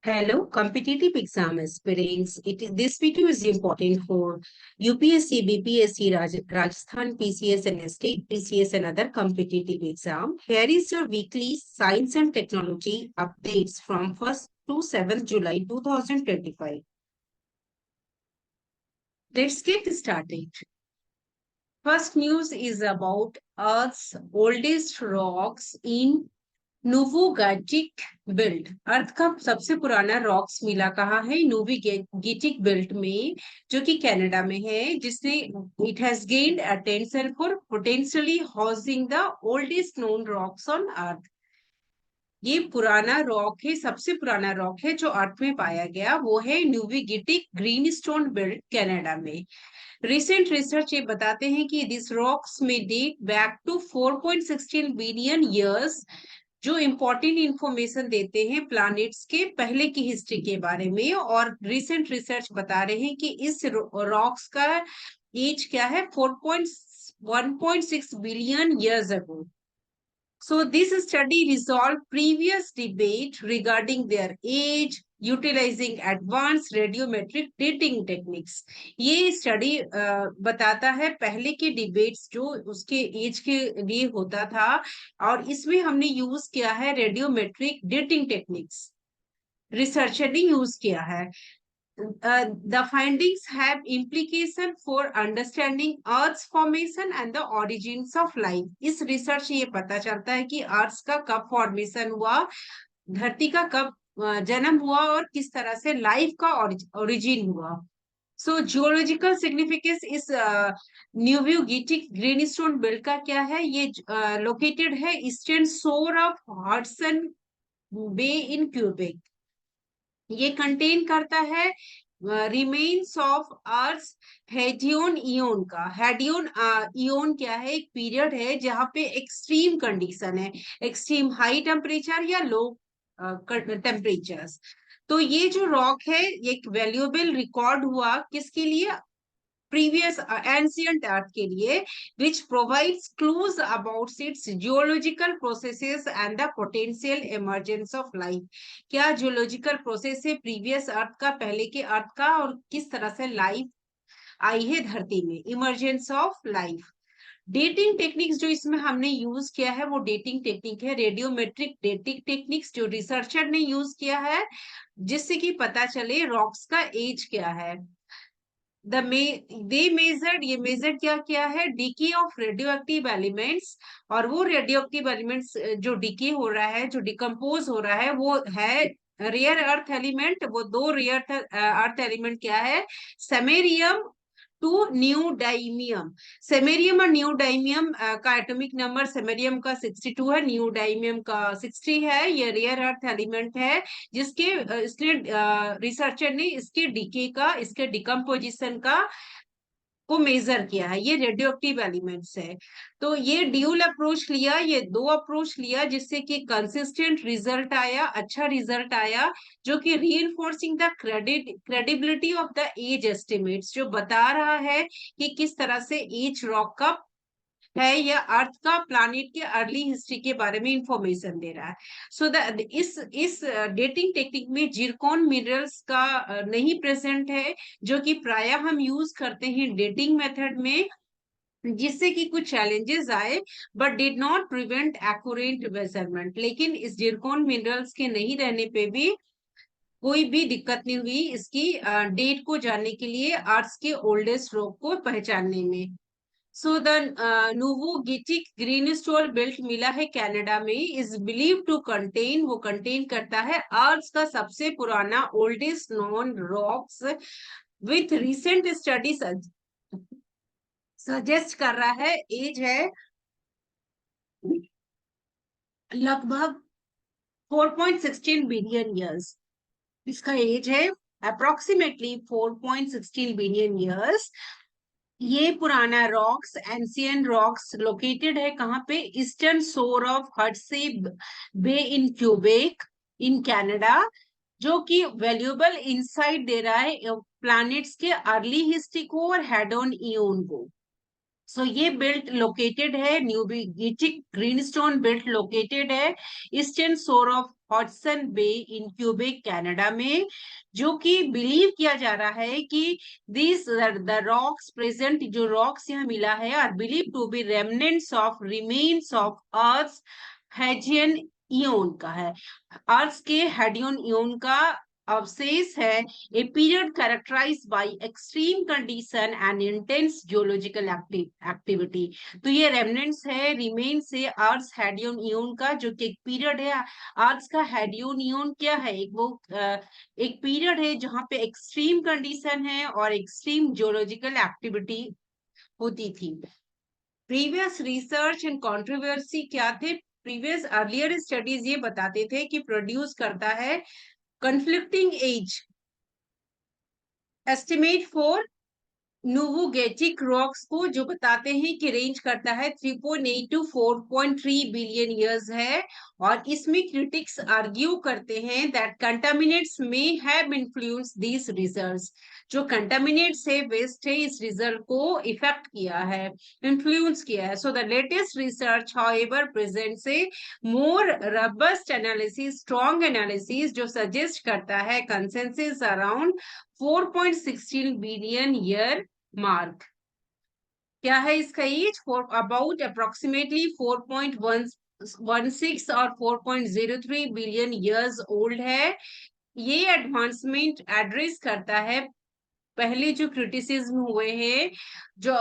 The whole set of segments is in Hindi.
Hello, competitive exam aspirants. This video is important for UPSC, BPSC, Rajasthan, PCS and state PCS and other competitive exam. Here is your weekly science and technology updates from 1st to 7th July 2025. Let's get started. First news is about Earth's oldest rocks in Nuvvuagittuq belt. Earth का सबसे पुराना रॉक्स मिला कहाँ है? नोवोगाटिक बेल्ट में, जो कि कनाडा में है, जिसने it has gained attention for potentially housing the oldest known rocks on earth. ये पुराना रॉक है, सबसे पुराना रॉक है जो अर्थ में पाया गया, वो है नोवोगाटिक ग्रीनस्टोन बेल्ट कनाडा में। रिसेंट रिसर्च ये बताते हैं कि दिस रॉक्स में date back to 4.16 billion years, जो इम्पोर्टेंट इंफॉर्मेशन देते हैं प्लैनेट्स के पहले की हिस्ट्री के बारे में। और रिसेंट रिसर्च बता रहे हैं कि इस रॉक्स का एज क्या है? 4.1.6 billion years ago. So this study resolved previous debate regarding their age, utilizing advanced radiometric dating techniques. ये स्टडी बताता है पहले के डिबेट्स जो उसके एज के लिए होता था, और इसमें हमने यूज किया है रेडियोमेट्रिक डेटिंग टेक्निक्स। रिसर्चर ने यूज किया है। The findings have implication for understanding Earth's formation and the origins of life. इस रिसर्च से ये पता चलता है कि अर्थ का कब फॉर्मेशन हुआ, धरती का कब जन्म हुआ, और किस तरह से लाइफ का ओरिजिन हुआ। सो जियोलॉजिकल सिग्निफिकेंस इस न्यूवियोगिटिक ग्रीनस्टोन बेल्ट का क्या है? ये लोकेटेड है eastern shore of Hudson Bay in Quebec. ये कंटेन करता है remains of Earth Hadean eon का। हेडियन ईओन क्या है? एक पीरियड है जहां पे एक्सट्रीम कंडीशन है, एक्सट्रीम हाई टेम्परेचर या लो टेम्परेचर्स। तो ये जो रॉक है, ये एक वैल्यूएबल रिकॉर्ड हुआ किसके लिए? previous ancient earth के लिए, which provides clues about its geological processes and the potential emergence of life। क्या geological process है previous earth का, पहले के earth का, और किस तरह से life आई है धरती में, emergence of life। Dating techniques जो इसमें हमने यूज किया है वो डेटिंग टेक्निक है रेडियोमेट्रिक डेटिंग टेक्निक्स, जो रिसर्चर ने यूज किया है, जिससे कि पता चले रॉक्स का एज क्या है। दे मेजर्ड, ये मेजर क्या किया है? DK of radioactive elements. और वो रेडियोएक्टिव एलिमेंट्स जो डीके हो रहा है, जो डिकम्पोज हो रहा है, वो है रेयर अर्थ एलिमेंट। वो दो रेयर अर्थ एलिमेंट क्या है? Samarium to न्यूडाइमियम। सेमेरियम और न्यूडाइमियम का एटॉमिक नंबर सेमेरियम का 62 है, न्यूडाइमियम का 60 है। ये रेयर अर्थ एलिमेंट है, जिसके इसलिए रिसर्चर ने इसके डीके का, इसके डिकम्पोजिशन का को मेजर किया है। ये रेडियोएक्टिव एलिमेंट्स है। तो ये ड्यूल अप्रोच लिया, ये दो अप्रोच लिया, जिससे कि कंसिस्टेंट रिजल्ट आया, अच्छा रिजल्ट आया, जो कि reinforcing the credibility of the age estimates, जो बता रहा है कि किस तरह से एज रॉक का है या अर्थ का, प्लानिट के अर्ली हिस्ट्री के बारे में इंफॉर्मेशन दे रहा है। सो द इस डेटिंग टेक्निक में जिरकॉन मिनरल्स का नहीं प्रेजेंट है, जो कि प्राय हम यूज करते हैं डेटिंग मेथड में, जिससे कि कुछ चैलेंजेस आए, but did not prevent accurate measurement. लेकिन इस जिरकॉन मिनरल्स के नहीं रहने पे भी कोई भी दिक्कत नहीं हुई इसकी डेट को जानने के लिए, अर्थ के ओल्डेस्ट रॉक को पहचानने में। सो द नोवोगाटिक ग्रीनस्टोन बेल्ट मिला है कनाडा में, इज बिलीव टू कंटेन, वो कंटेन करता है अर्थ का सबसे पुराना oldest non rocks, with recent study suggest कर रहा है एज है लगभग 4.16 बिलियन ईयर्स। इसका एज है अप्रोक्सीमेटली 4.16 बिलियन ईयर्स। ये पुराना रॉक्स, एंशियंट रॉक्स लोकेटेड है कहाँ पे? Eastern shore of Hudson Bay in Quebec in Canada, जो कि वैल्यूएबल इंसाइट दे रहा है प्लैनेट्स के अर्ली हिस्ट्री को और हेडोन इयोन को। सो ये बेल्ट लोकेटेड है, न्यूबिगिटिक ग्रीनस्टोन बेल्ट लोकेटेड है eastern shore of Hudson Bay in Quebec Canada में, जो कि बिलीव किया जा रहा है कि दिस द रॉक्स प्रेजेंट, जो रॉक्स यहाँ मिला है, are believe to be remnants of remains of Earth Hadean eon का है, अर्थ के हेडियन इयोन का अवशेष है। A period characterized by extreme condition and intense geological activity. तो ये रेमनेंट्स है, रिमेन्स है अर्थ हेडियन इयोन का, जो कि एक पीरियड है। अर्थ का हेडियन इयोन क्या है? एक पीरियड है जहां पे एक्सट्रीम कंडीशन है और एक्सट्रीम जियोलॉजिकल एक्टिविटी होती थी। प्रीवियस रिसर्च एंड कंट्रोवर्सी क्या थे? प्रीवियस अर्लियर स्टडीज ये बताते थे कि प्रोड्यूस करता है conflicting age estimate for Nuvvuagittuq rocks को, जो बताते हैं कि रेंज करता है 3.8 टू 4.3 बिलियन ईयर्स है। और इसमें क्रिटिक्स आर्ग्यू करते हैं that contaminates may have influenced this results, जो कंटामिनेट्स है, वेस्ट है, इस रिजल्ट को इफेक्ट किया है, इन्फ्लुएंस किया है। So the latest research however presents A more robust analysis, strong analysis, जो सजेस्ट करता है consensus around 4.16 billion year mark. क्या है इसका एज? फॉर अबाउट अप्रोक्सीमेटली 4.16 और 4.03 बिलियन ईयर्स ओल्ड है। ये एडवांसमेंट एड्रेस करता है पहले जो क्रिटिसिज्म हुए हैं, जो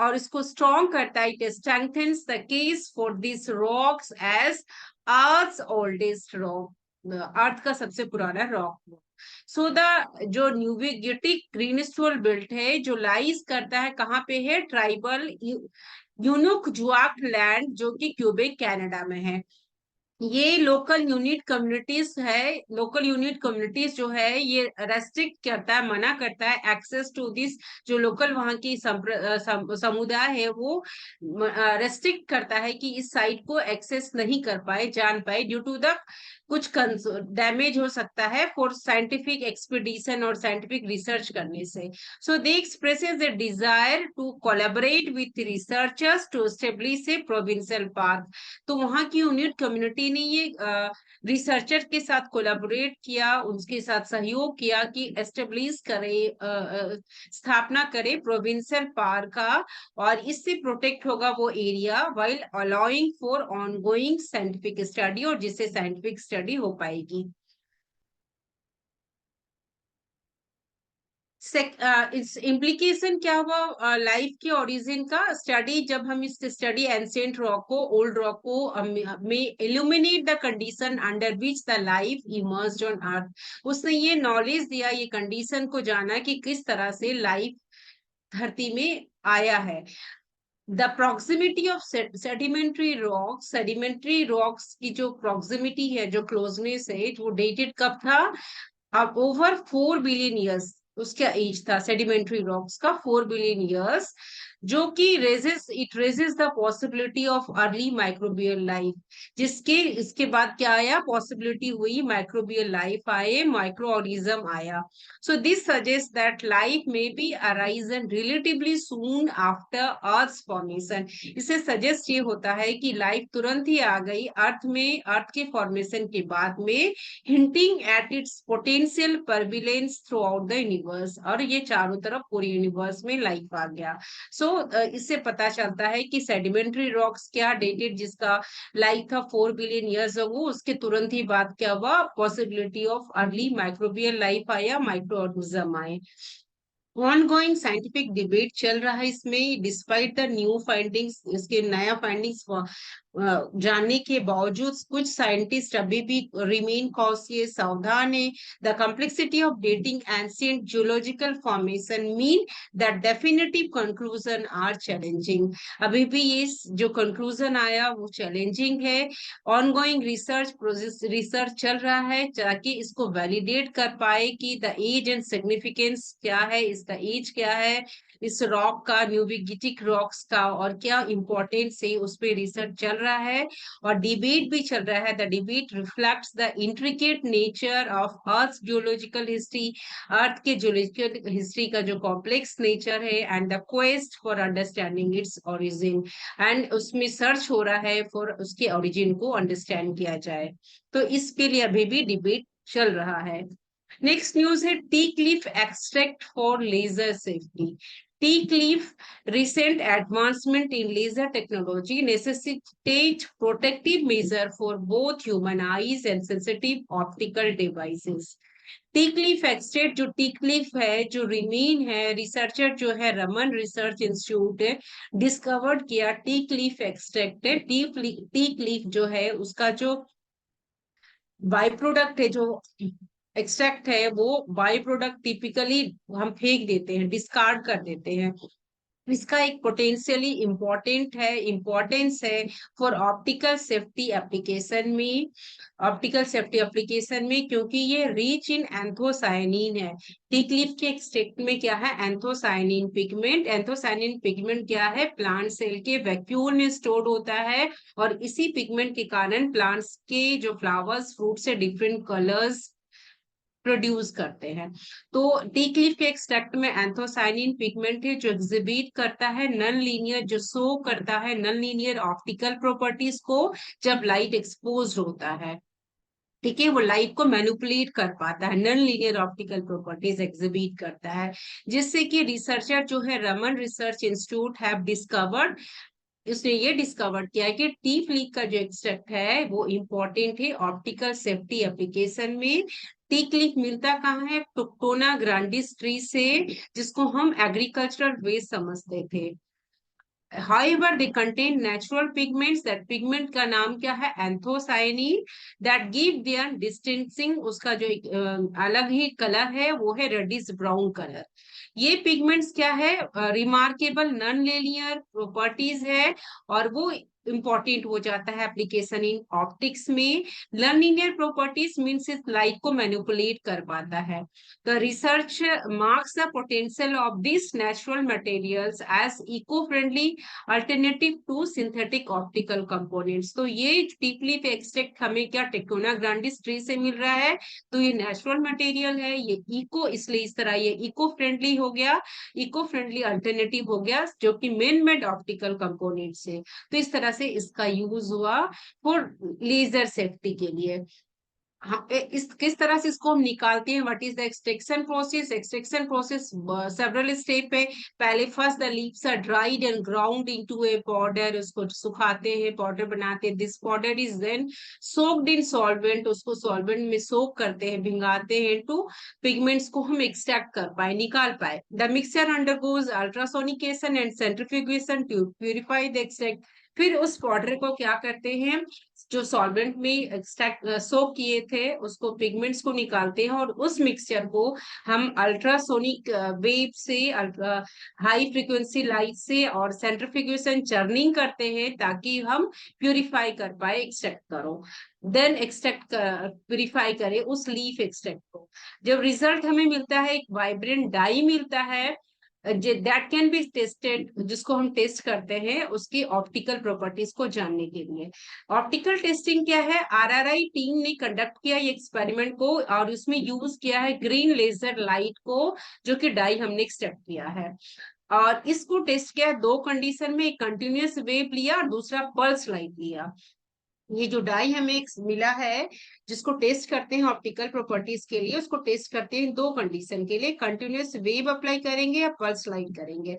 और इसको स्ट्रॉन्ग करता है। It strengthens the case for this rocks as Earth oldest rock, Earth का सबसे पुराना रॉक। सो द जो न्यूविगेटिक ग्रीनस्टोल बेल्ट है, जो लाइज करता है कहाँ पे है? ट्राइबल यूनुक-जुआक लैंड, जो कि क्यूबेक कनाडा में है। ये लोकल यूनिट कम्युनिटीज है। लोकल यूनिट कम्युनिटीज जो है, ये रेस्ट्रिक्ट करता है, मना करता है एक्सेस टू दिस, जो लोकल वहां की समुदाय है, वो रेस्ट्रिक्ट करता है कि इस साइट को एक्सेस नहीं कर पाए, जान पाए, ड्यू टू द कुछ डैमेज हो सकता है फॉर साइंटिफिक एक्सपीडिशन और साइंटिफिक रिसर्च करने से। So they expresses a desire to collaborate with researchers to establish a provincial park. तो वहां की यूनिट कम्युनिटी ने ये रिसर्चर के साथ कोलैबोरेट किया, उनके साथ सहयोग किया कि एस्टेब्लिश करे, स्थापना करे प्रोविंशियल पार्क का, और इससे प्रोटेक्ट होगा वो area, while allowing for ongoing scientific study, और जिससे साइंटिफिक स्टडी हो पाएगी। इस इम्प्लीकेशन क्या हुआ लाइफ के ओरिजिन का? स्टडी, जब हम इस स्टडी एंशिएंट रॉक को, ओल्ड रॉक को में illuminate the condition under which the life emerged on earth, उसने ये नॉलेज दिया, ये कंडीशन को जाना कि किस तरह से लाइफ धरती में आया है। The proximity of sedimentary rocks की जो प्रॉक्सिमिटी है, जो क्लोजनेस है, वो डेटेड कब था? अब ओवर 4 बिलियन ईयर्स उसका एज था, सेडिमेंट्री रॉक्स का 4 बिलियन ईयर्स, जो कि it raises the possibility of early microbial life, जिसके इसके बाद क्या आया? पॉसिबिलिटी हुई माइक्रोबियल लाइफ आए, माइक्रो ऑर्गेनिज्म आया। So this suggest that life may be arisen relatively soon after Earth formation. इससे सजेस्ट ये होता है कि लाइफ तुरंत ही आ गई अर्थ में, अर्थ के फॉर्मेशन के बाद में, hinting at its potential prevalence throughout the universe, और ये चारों तरफ पूरे यूनिवर्स में लाइफ आ गया। सो इससे पता चलता है कि सेडिमेंट्री रॉक्स क्या डेटेड, जिसका लाइफ था 4 बिलियन ईयर्स अगो, उसके तुरंत ही बाद क्या हुआ? Possibility of early microbial life आया, माइक्रो ऑर्गेनिज्म आए। ऑनगोइंग साइंटिफिक डिबेट चल रहा है इसमें, डिस्पाइट द न्यू फाइंडिंग्स, इसके नया फाइंडिंग्स जानने के बावजूद कुछ साइंटिस्ट अभी भी रिमेन कॉशियस, सावधान है। The complexity of dating ancient geological formation mean that definitive conclusion are challenging. अभी भी ये जो कंक्लूजन आया वो चैलेंजिंग है। ऑनगोइंग रिसर्च प्रोसेस, रिसर्च चल रहा है ताकि इसको वैलिडेट कर पाए कि द एज एंड सिग्निफिकेंस क्या है इसका एज क्या है, इस रॉक का, न्यूबिगिटिक रॉक्स का, और क्या इंपॉर्टेंस है, उस पर रिसर्च चल रहा है और डिबेट भी चल रहा है। The debate reflects the intricate nature of Earth geological history, Earth के जियोलॉजिकल हिस्ट्री का जो कॉम्प्लेक्स नेचर है, and the quest for understanding its origin, and उसमें सर्च हो रहा है फॉर उसके ओरिजिन को अंडरस्टैंड किया जाए। तो इसके लिए अभी भी डिबेट चल रहा है। नेक्स्ट न्यूज है tea leaf extract for laser safety. Tea leaf recent advancement in laser technology necessitate protective measure for both human eyes and sensitive optical devices. T leaf extract, जो टी क्लिफ है, जो रिमेन है, रिसर्चर जो है रमन रिसर्च इंस्टीट्यूट है, डिस्कवर्ड किया टी क्लिफ एक्सट्रैक्ट है। टी क्लिफ जो है उसका जो बाई प्रोडक्ट है, जो एक्सट्रैक्ट है, वो बाई प्रोडक्ट टिपिकली हम फेंक देते हैं, डिस्कार्ड कर देते हैं। इसका एक पोटेंशियली इम्पोर्टेंस है फॉर ऑप्टिकल सेफ्टी एप्लीकेशन में, क्योंकि ये रिच इन एंथोसायनिन है। टीक्लिफ के एक्सट्रैक्ट में क्या है, एंथोसायनिन पिगमेंट। एंथोसायनिन पिगमेंट क्या है, प्लांट सेल के वैक्यूल में स्टोर्ड होता है, और इसी पिगमेंट के कारण प्लांट्स के जो फ्लावर्स, फ्रूट से डिफरेंट कलर्स प्रोड्यूस करते हैं। तो टी क्लिफ के एक्सट्रैक्ट में एंथोसायनिन पिगमेंट है, जो एग्जिबिट करता है नॉन लीनियर, जो शो करता है नॉन लीनियर ऑप्टिकल प्रॉपर्टीज को जब लाइट एक्सपोज होता है। ठीक है, वो लाइट को मैनिपुलेट कर पाता है, non linear optical properties exhibit करता है, जिससे कि रिसर्चर जो है Raman research institute have discovered, उसने ये डिस्कवर किया है कि टी क्लिफ का जो एक्सट्रैक्ट है वो इम्पोर्टेंट है ऑप्टिकल सेफ्टी एप्लीकेशन में। टी क्लिफ मिलता कहाँ है, टोक्टोना ग्रांडिस ट्री से, जिसको हम एग्रीकल्चरल वेस्ट समझते थे। However, they contain natural pigments. That pigment का नाम क्या है, anthocyanin, that give their distancing, उसका जो एक अलग ही कलर है वो है रेडिश ब्राउन कलर। ये पिगमेंट्स क्या है, रिमार्केबल नॉन लीनियर प्रॉपर्टीज है, और वो इंपॉर्टेंट हो जाता है एप्लीकेशन इन ऑप्टिक्स में। नॉन लीनियर प्रॉपर्टीज मीन्स इस लाइट को मैनिपुलेट कर पाता है। The research marks the potential of these natural materials as eco-friendly alternative to synthetic optical components. तो ये टी क्लिफ एक्सट्रैक्ट हमें क्या टेक्टोना ग्रांडिस ट्री से मिल रहा है, तो ये नेचुरल मटेरियल है, ये इको, इसलिए इस तरह ये इको फ्रेंडली हो गया, इको फ्रेंडली अल्टरनेटिव हो गया, जो कि मेन मेड ऑप्टिकल कंपोनेंट से। तो इस तरह से इसका यूज हुआ फॉर लेजर सेफ्टी के लिए। हाँ, इस किस तरह से इसको हम निकालते हैं, what is the extraction process. Extraction process several step है। पहले first the leaves are dried and ground into a powder, उसको सुखाते हैं, पाउडर बनाते हैं। This powder is then soaked in solvent, उसको सॉल्वेंट में सोक करते हैं, भिंगाते हैं, टू पिगमेंट्स को हम एक्सट्रैक्ट कर पाए, निकाल पाए। The mixture undergoes ultrasonication and centrifugation to purify the extract. फिर उस पाउडर को क्या करते हैं, जो सॉल्वेंट में एक्सट्रैक्ट सोक किए थे, उसको पिगमेंट्स को निकालते हैं, और उस मिक्सचर को हम अल्ट्रासोनिक वेव से, अल्ट्रा हाई फ्रीक्वेंसी लाइट से और सेंट्रीफ्यूगेशन चर्निंग करते हैं, ताकि हम प्यूरिफाई कर पाए, एक्सट्रैक्ट करो, देन एक्सट्रैक्ट प्यूरिफाई करें उस लीफ एक्सट्रैक्ट को। जब रिजल्ट हमें मिलता है, एक वाइब्रेंट डाई मिलता है, दैट कैन बी टेस्टेड, जिसको हम टेस्ट करते हैं उसकी ऑप्टिकल प्रॉपर्टीज को जानने के लिए। ऑप्टिकल टेस्टिंग क्या है, आरआरआई टीम ने कंडक्ट किया ये एक्सपेरिमेंट को, और उसमें यूज किया है ग्रीन लेजर लाइट को, जो कि डाई हमने एक्सट्रैक्ट किया है। और इसको टेस्ट किया दो कंडीशन में, एक कंटिन्यूअस वेव लिया और दूसरा पल्स लाइट लिया। ये जो डाई हमें मिला है, जिसको टेस्ट करते हैं ऑप्टिकल प्रॉपर्टीज के लिए, उसको टेस्ट करते हैं दो कंडीशन के लिए, कंटिन्यूअस वेव अप्लाई करेंगे या पल्स लाइट करेंगे।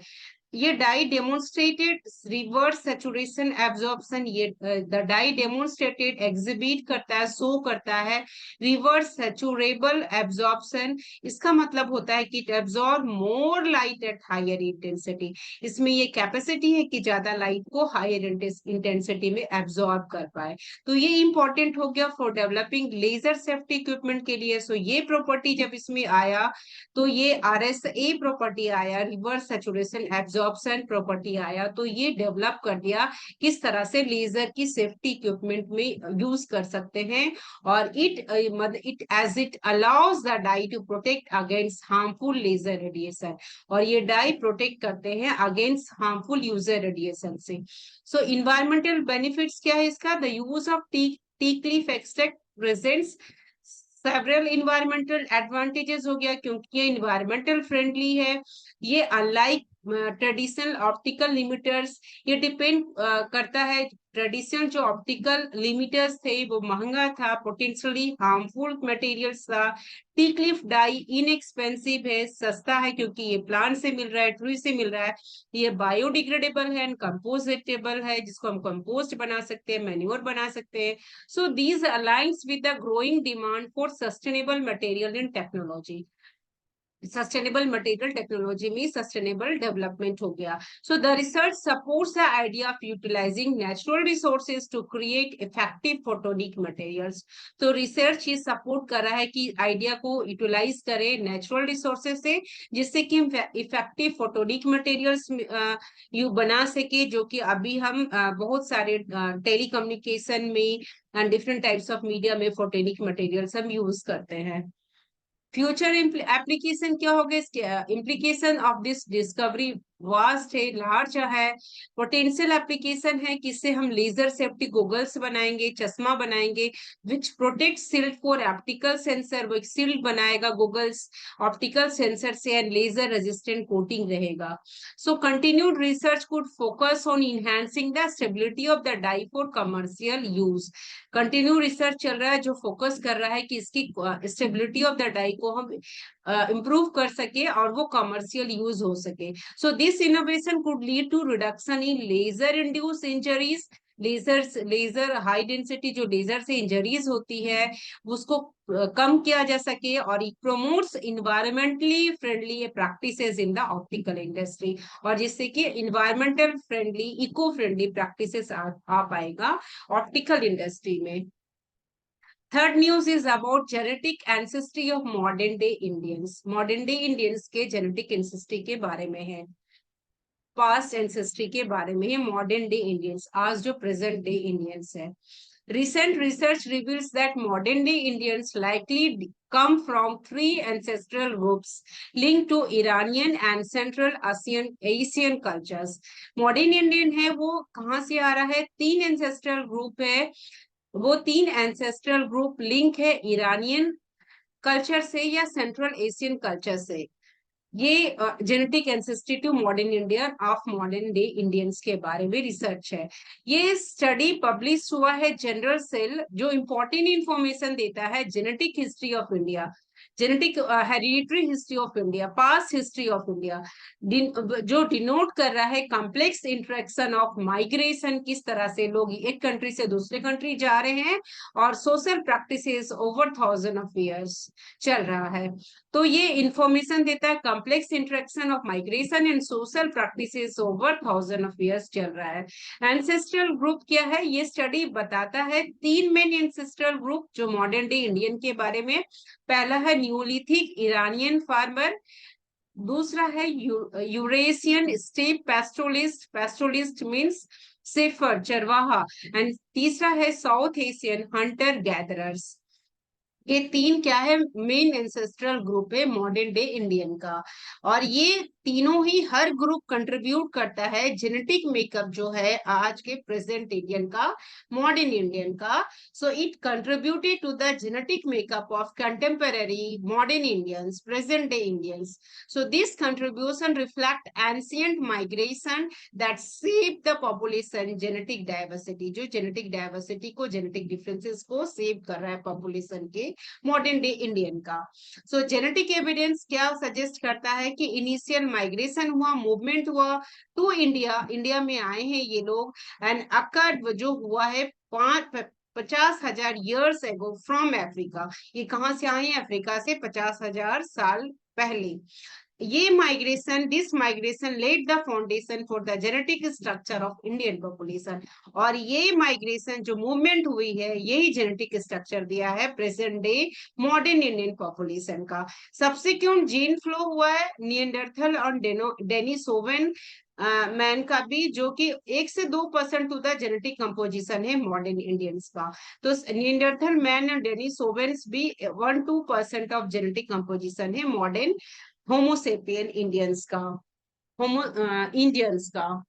ये dye demonstrated reverse saturation absorption, ये द डाई डेमोन्स्ट्रेटेड एग्जिबिट करता है, शो करता है रिवर्स सैचुरेबल एब्जॉर्प्शन। इसका मतलब होता है कि it absorb more light at higher intensity. इसमें ये कैपेसिटी है कि ज्यादा लाइट को हायर इंटेंसिटी में एब्जॉर्ब कर पाए। तो ये इंपॉर्टेंट हो गया for developing laser safety equipment के लिए। सो ये प्रॉपर्टी जब इसमें आया, तो ये RSA प्रॉपर्टी आया, reverse saturation absorb absorption property आया, तो ये डेवलप कर दिया किस तरह से लेजर की सेफ्टी इक्विपमेंट में यूज कर सकते हैं। और it as it allows the dye to protect against harmful laser radiation, और ये डाई प्रोटेक्ट करते हैं अगेंस्ट हार्मफुल यूजर रेडिएशन से। सो इन्वायरमेंटल बेनिफिट्स क्या है इसका? The use of T leaf extract presents several environmental advantages हो गया, क्योंकि ये इन्वायरमेंटल फ्रेंडली है। ये अनलाइक ट्रेडिशनल ऑप्टिकल लिमिटर्स, ये डिपेंड करता है, ट्रेडिशनल जो ऑप्टिकल लिमिटर्स थे वो महंगा था, पोटेंशियली हार्मफुल मटेरियल्स था। टी क्लिफ डाई इनएक्सपेंसिव है, सस्ता है, क्योंकि ये प्लांट से मिल रहा है, ट्री से मिल रहा है। ये बायोडिग्रेडेबल है एंड कंपोजिटेबल है, जिसको हम कंपोस्ट बना सकते हैं, मैन्योर बना सकते हैं। So these aligns with the growing demand for sustainable material in technology. Sustainable material technology में सस्टेनेबल डेवलपमेंट हो गया। So the research supports the idea of utilizing natural resources to create effective photonic materials. तो रिसर्च ये सपोर्ट कर रहा है कि आइडिया को यूटिलाइज करें नेचुरल रिसोर्सेज से, जिससे कि इफेक्टिव फोटोनिक मटेरियल्स यू बना सके, जो कि अभी हम बहुत सारे टेलीकम्युनिकेशन में डिफरेंट टाइप्स ऑफ मीडिया में फोटोनिक मटेरियल्स हम यूज करते हैं। फ्यूचर एप्लीकेशन क्या होगा? इसके implication of this discovery vast है, लार्ज है। पोटेंशियल एप्लीकेशन है कि इससे हम लेजर सेफ्टी गोगल्स बनाएंगे, चश्मा बनाएंगे which protect shield for optical sensor. वो एक शील्ड बनाएगा गोगल्स ऑप्टिकल सेंसर से, एंड लेजर रेजिस्टेंट कोटिंग रहेगा। So continued research could focus on enhancing the stability of the dye for commercial use. Continue research चल रहा है जो फोकस कर रहा है कि इसकी स्टेबिलिटी ऑफ द डाई को हम इम्प्रूव कर सके और वो कमर्शियल यूज हो सके। So this innovation could lead to reduction in laser induced injuries. Laser high density जो लेजर से इंजरीज होती है उसको कम किया जा सके, और it promotes environmentally friendly practices in the optical industry, और जिससे कि environmental friendly eco friendly practices आ पाएगा ऑप्टिकल इंडस्ट्री में। Third news is about genetic ancestry of modern day Indians. Modern day Indians के जेनेटिक एंसेस्ट्री के बारे में है, पास्ट एंसेस्ट्री के बारे में है मॉडर्न डे इंडियंस, आज जो प्रेजेंट डे इंडियंस है। Recent research reveals that modern day Indians likely come from three ancestral groups linked to Iranian and Central Asian cultures. Modern Indian है वो कहाँ से आ रहा है? तीन ancestral group है, वो तीन एंसेस्ट्रल ग्रुप लिंक है ईरानियन कल्चर से या सेंट्रल एशियन कल्चर से। ये genetic ancestry to modern Indian of modern day Indians के बारे में रिसर्च है। ये स्टडी पब्लिश हुआ है जनरल सेल, जो इंपॉर्टेंट इंफॉर्मेशन देता है genetic history of India, genetic hereditary history of India, past history of India, जो डिनोट कर रहा है कॉम्प्लेक्स इंटरेक्शन ऑफ माइग्रेशन, किस तरह से लोग एक कंट्री से दूसरे कंट्री जा रहे हैं, और social practices over thousand of years चल रहा है। तो ये इंफॉर्मेशन देता है complex interaction of migration and social practices over thousand of years चल रहा है। एंसेस्ट्रल ग्रुप क्या है? ये स्टडी बताता है तीन मेन एंसेस्ट्रल ग्रुप जो मॉडर्न डे इंडियन के बारे में। पहला है न्यूलिथिक इरानियन फार्मर, दूसरा है यूरेशियन स्टेप पैस्टोलिस्ट, पैस्टोलिस्ट मीन्स सेफर चरवाहा, एंड तीसरा है साउथ एशियन हंटर गैदरर्स। ये तीन क्या है? मेन एंसेस्ट्रल ग्रुप है मॉडर्न डे इंडियन का, और ये तीनों ही हर ग्रुप कंट्रीब्यूट करता है जेनेटिक मेकअप जो है आज के प्रेजेंट इंडियन का, मॉडर्न इंडियन का। So it contributed to the genetic makeup of contemporary modern Indians, present day Indians. So this contribution reflect ancient migration that save the population genetic diversity, जो जेनेटिक डाइवर्सिटी को, जेनेटिक डिफरेंसेस को सेव कर रहा है पॉपुलेशन के मॉडर्न डे इंडियन का। सो जेनेटिक एविडेंस क्या सजेस्ट करता है कि इनिशियल माइग्रेशन हुआ, मूवमेंट हुआ टू इंडिया, इंडिया में आए हैं ये लोग, एंड अकर्ड जो हुआ है 50,000 ईयर्स एगो फ्रॉम अफ्रीका। ये कहां से आए हैं? अफ्रीका से 50,000 साल पहले। ये migration, this migration led the foundation for the genetic structure of Indian population, और ये माइग्रेशन जो मूवमेंट हुई है यही जेनेटिक स्ट्रक्चर दिया है present day modern Indian population का। सबसिक्वेंट जीन फ्लो हुआ है निएंडरथल और डेनिसोवन मैन का भी, जो कि 1 से 2% टू द जेनेटिक कंपोजिशन है मॉडर्न इंडियंस का। तो निएंडरथल मैन एंड डेनिसोवेंस भी 1-2% ऑफ जेनेटिक कंपोजिशन है मॉडर्न होमोसेपियन इंडियंस का, होमो इंडियंस का।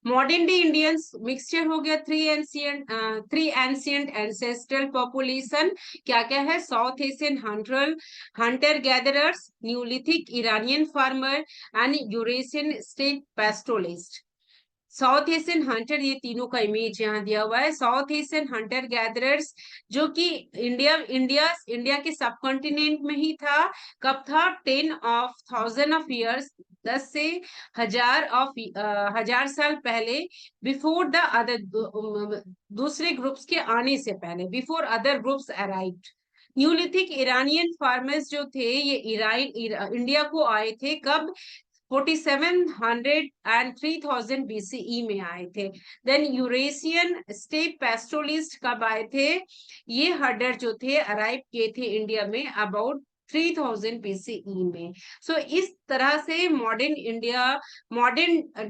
मॉडर्न डे इंडियंस मिक्सचर हो गया थ्री एंशियंट एंसेस्ट्रल पॉपुलेशन। क्या क्या है? South Asian Hunter gatherers, Neolithic Iranian farmer and Eurasian step पेस्टोलिस्ट। South Asian Hunter, ये तीनों का इमेज यहाँ दिया हुआ है। साउथ एशियन हंटर गैदरर्स जो कि इंडिया के सब कॉन्टिनेंट में ही था। कब था? 10,000 10 से हजार साल पहले, बिफोर द अदर, दूसरे ग्रुप्स के आने से पहले, before other groups arrived. Neolithic Iranian farmers जो थे ये इंडिया को आए थे कब? 4700 एंड 3000 BCE में आए थे। देन यूरेशियन स्टेप पेस्टोलिस्ट कब आए थे? ये हर्डर जो थे अराइव किए थे इंडिया में अबाउट 3000 BCE में। सो इस तरह से मॉडर्न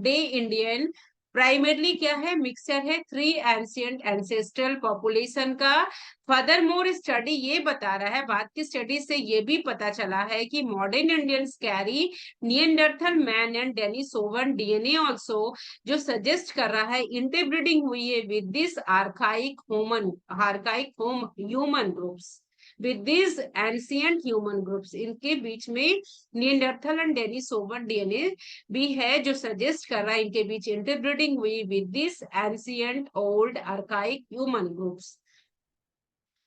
डे इंडियन प्राइमरली क्या है? मिक्सचर है थ्री एंशियंट एंसेस्ट्रल पॉपुलेशन का। फर्दर मोर स्टडी ये बता रहा है, बाद की स्टडी से ये भी पता चला है कि modern Indians carry Neanderthal man and Denisovan DNA also, जो सजेस्ट कर रहा है इंटरब्रीडिंग हुई है with this archaic human groups, with this ancient human groups. इनके बीच में निएंडरथल एंड डेनिसोवन डीएनए भी है जो सजेस्ट कर रहा है इनके बीच इंटरब्रीडिंग हुई with this ancient old archaic human groups.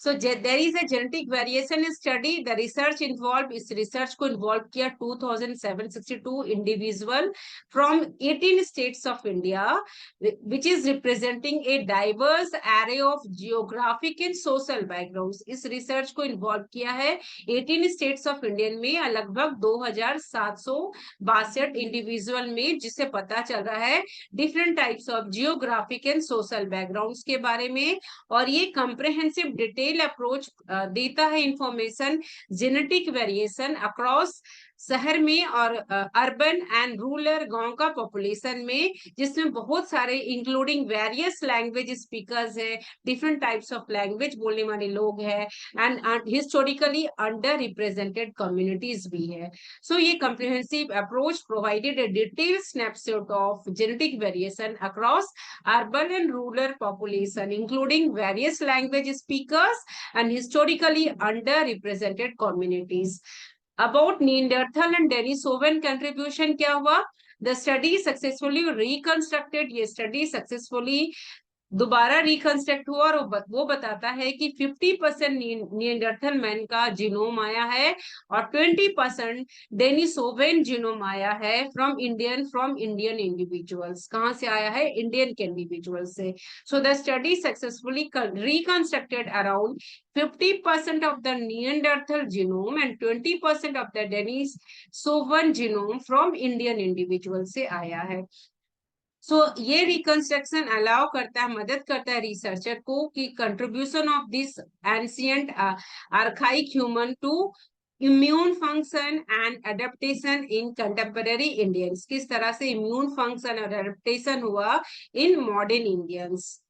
So there is a genetic variation study. The research involved, इस research को involve किया 2762 individual from 18 states of India, which is representing a diverse array of geographic and social backgrounds. इस research को involve किया है 18 states of India में लगभग 2762 इंडिविजुअल में, जिससे पता चल रहा है different types of geographic and social backgrounds के बारे में। और ये कंप्रेहेंसिव डिटेल अप्रोच देता है इंफॉर्मेशन जेनेटिक वेरिएशन अक्रॉस शहर में और अर्बन एंड रूरल गांव का पॉपुलेशन में, जिसमें बहुत सारे इंक्लूडिंग वेरियस लैंग्वेज स्पीकर्स है, डिफरेंट टाइप्स ऑफ लैंग्वेज बोलने वाले लोग हैं, and historically under represented communities भी है। सो ये comprehensive approach provided a detailed snapshot of genetic variation across urban and rural population, including various language speakers and historically underrepresented communities. About Neanderthal and Denisovan contribution क्या हुआ? The study successfully reconstructed, ये study successfully दोबारा रिकंस्ट्रक्ट हुआ और वो बताता है कि 50% निएंडरथल मैन का जीनोम आया है और 20% डेनिसोवेन जीनोम आया है फ्रॉम इंडियन इंडिविजुअल्स। कहाँ से आया है? इंडियन के इंडिविजुअल से। So the study successfully reconstructed around 50% of the Neanderthal genome and 20% of the Denisovan genome from Indian individual से आया है। सो ये रिकंस्ट्रक्शन अलाउ करता है, मदद करता है रिसर्चर को कि contribution of this ancient archaic human to immune function and adaptation in contemporary Indians, किस तरह से इम्यून फंक्शन और एडेप्टेशन हुआ in modern Indians.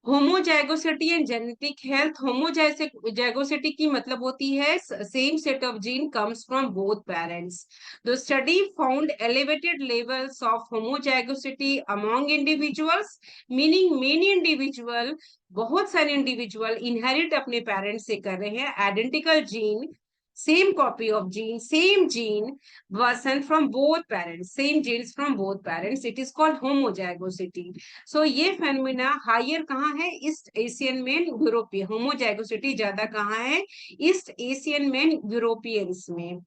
Homozygosity and genetic health. Homozygosity की मतलब होती है same set of gene comes from both parents. The study found elevated levels of homozygosity among individuals, meaning many individual, बहुत सारे इंडिविजुअल इनहेरिट अपने पेरेंट्स से कर रहे हैं identical gene, same copy of gene, same gene version from both parents, same genes from both parents. It is called homozygosity. So ये फेनोमेना हायर कहाँ है? ईस्ट एशियन में, यूरोपियन। होमोजाइगोसिटी ज्यादा कहाँ है? ईस्ट एशियन में, यूरोपियंस में।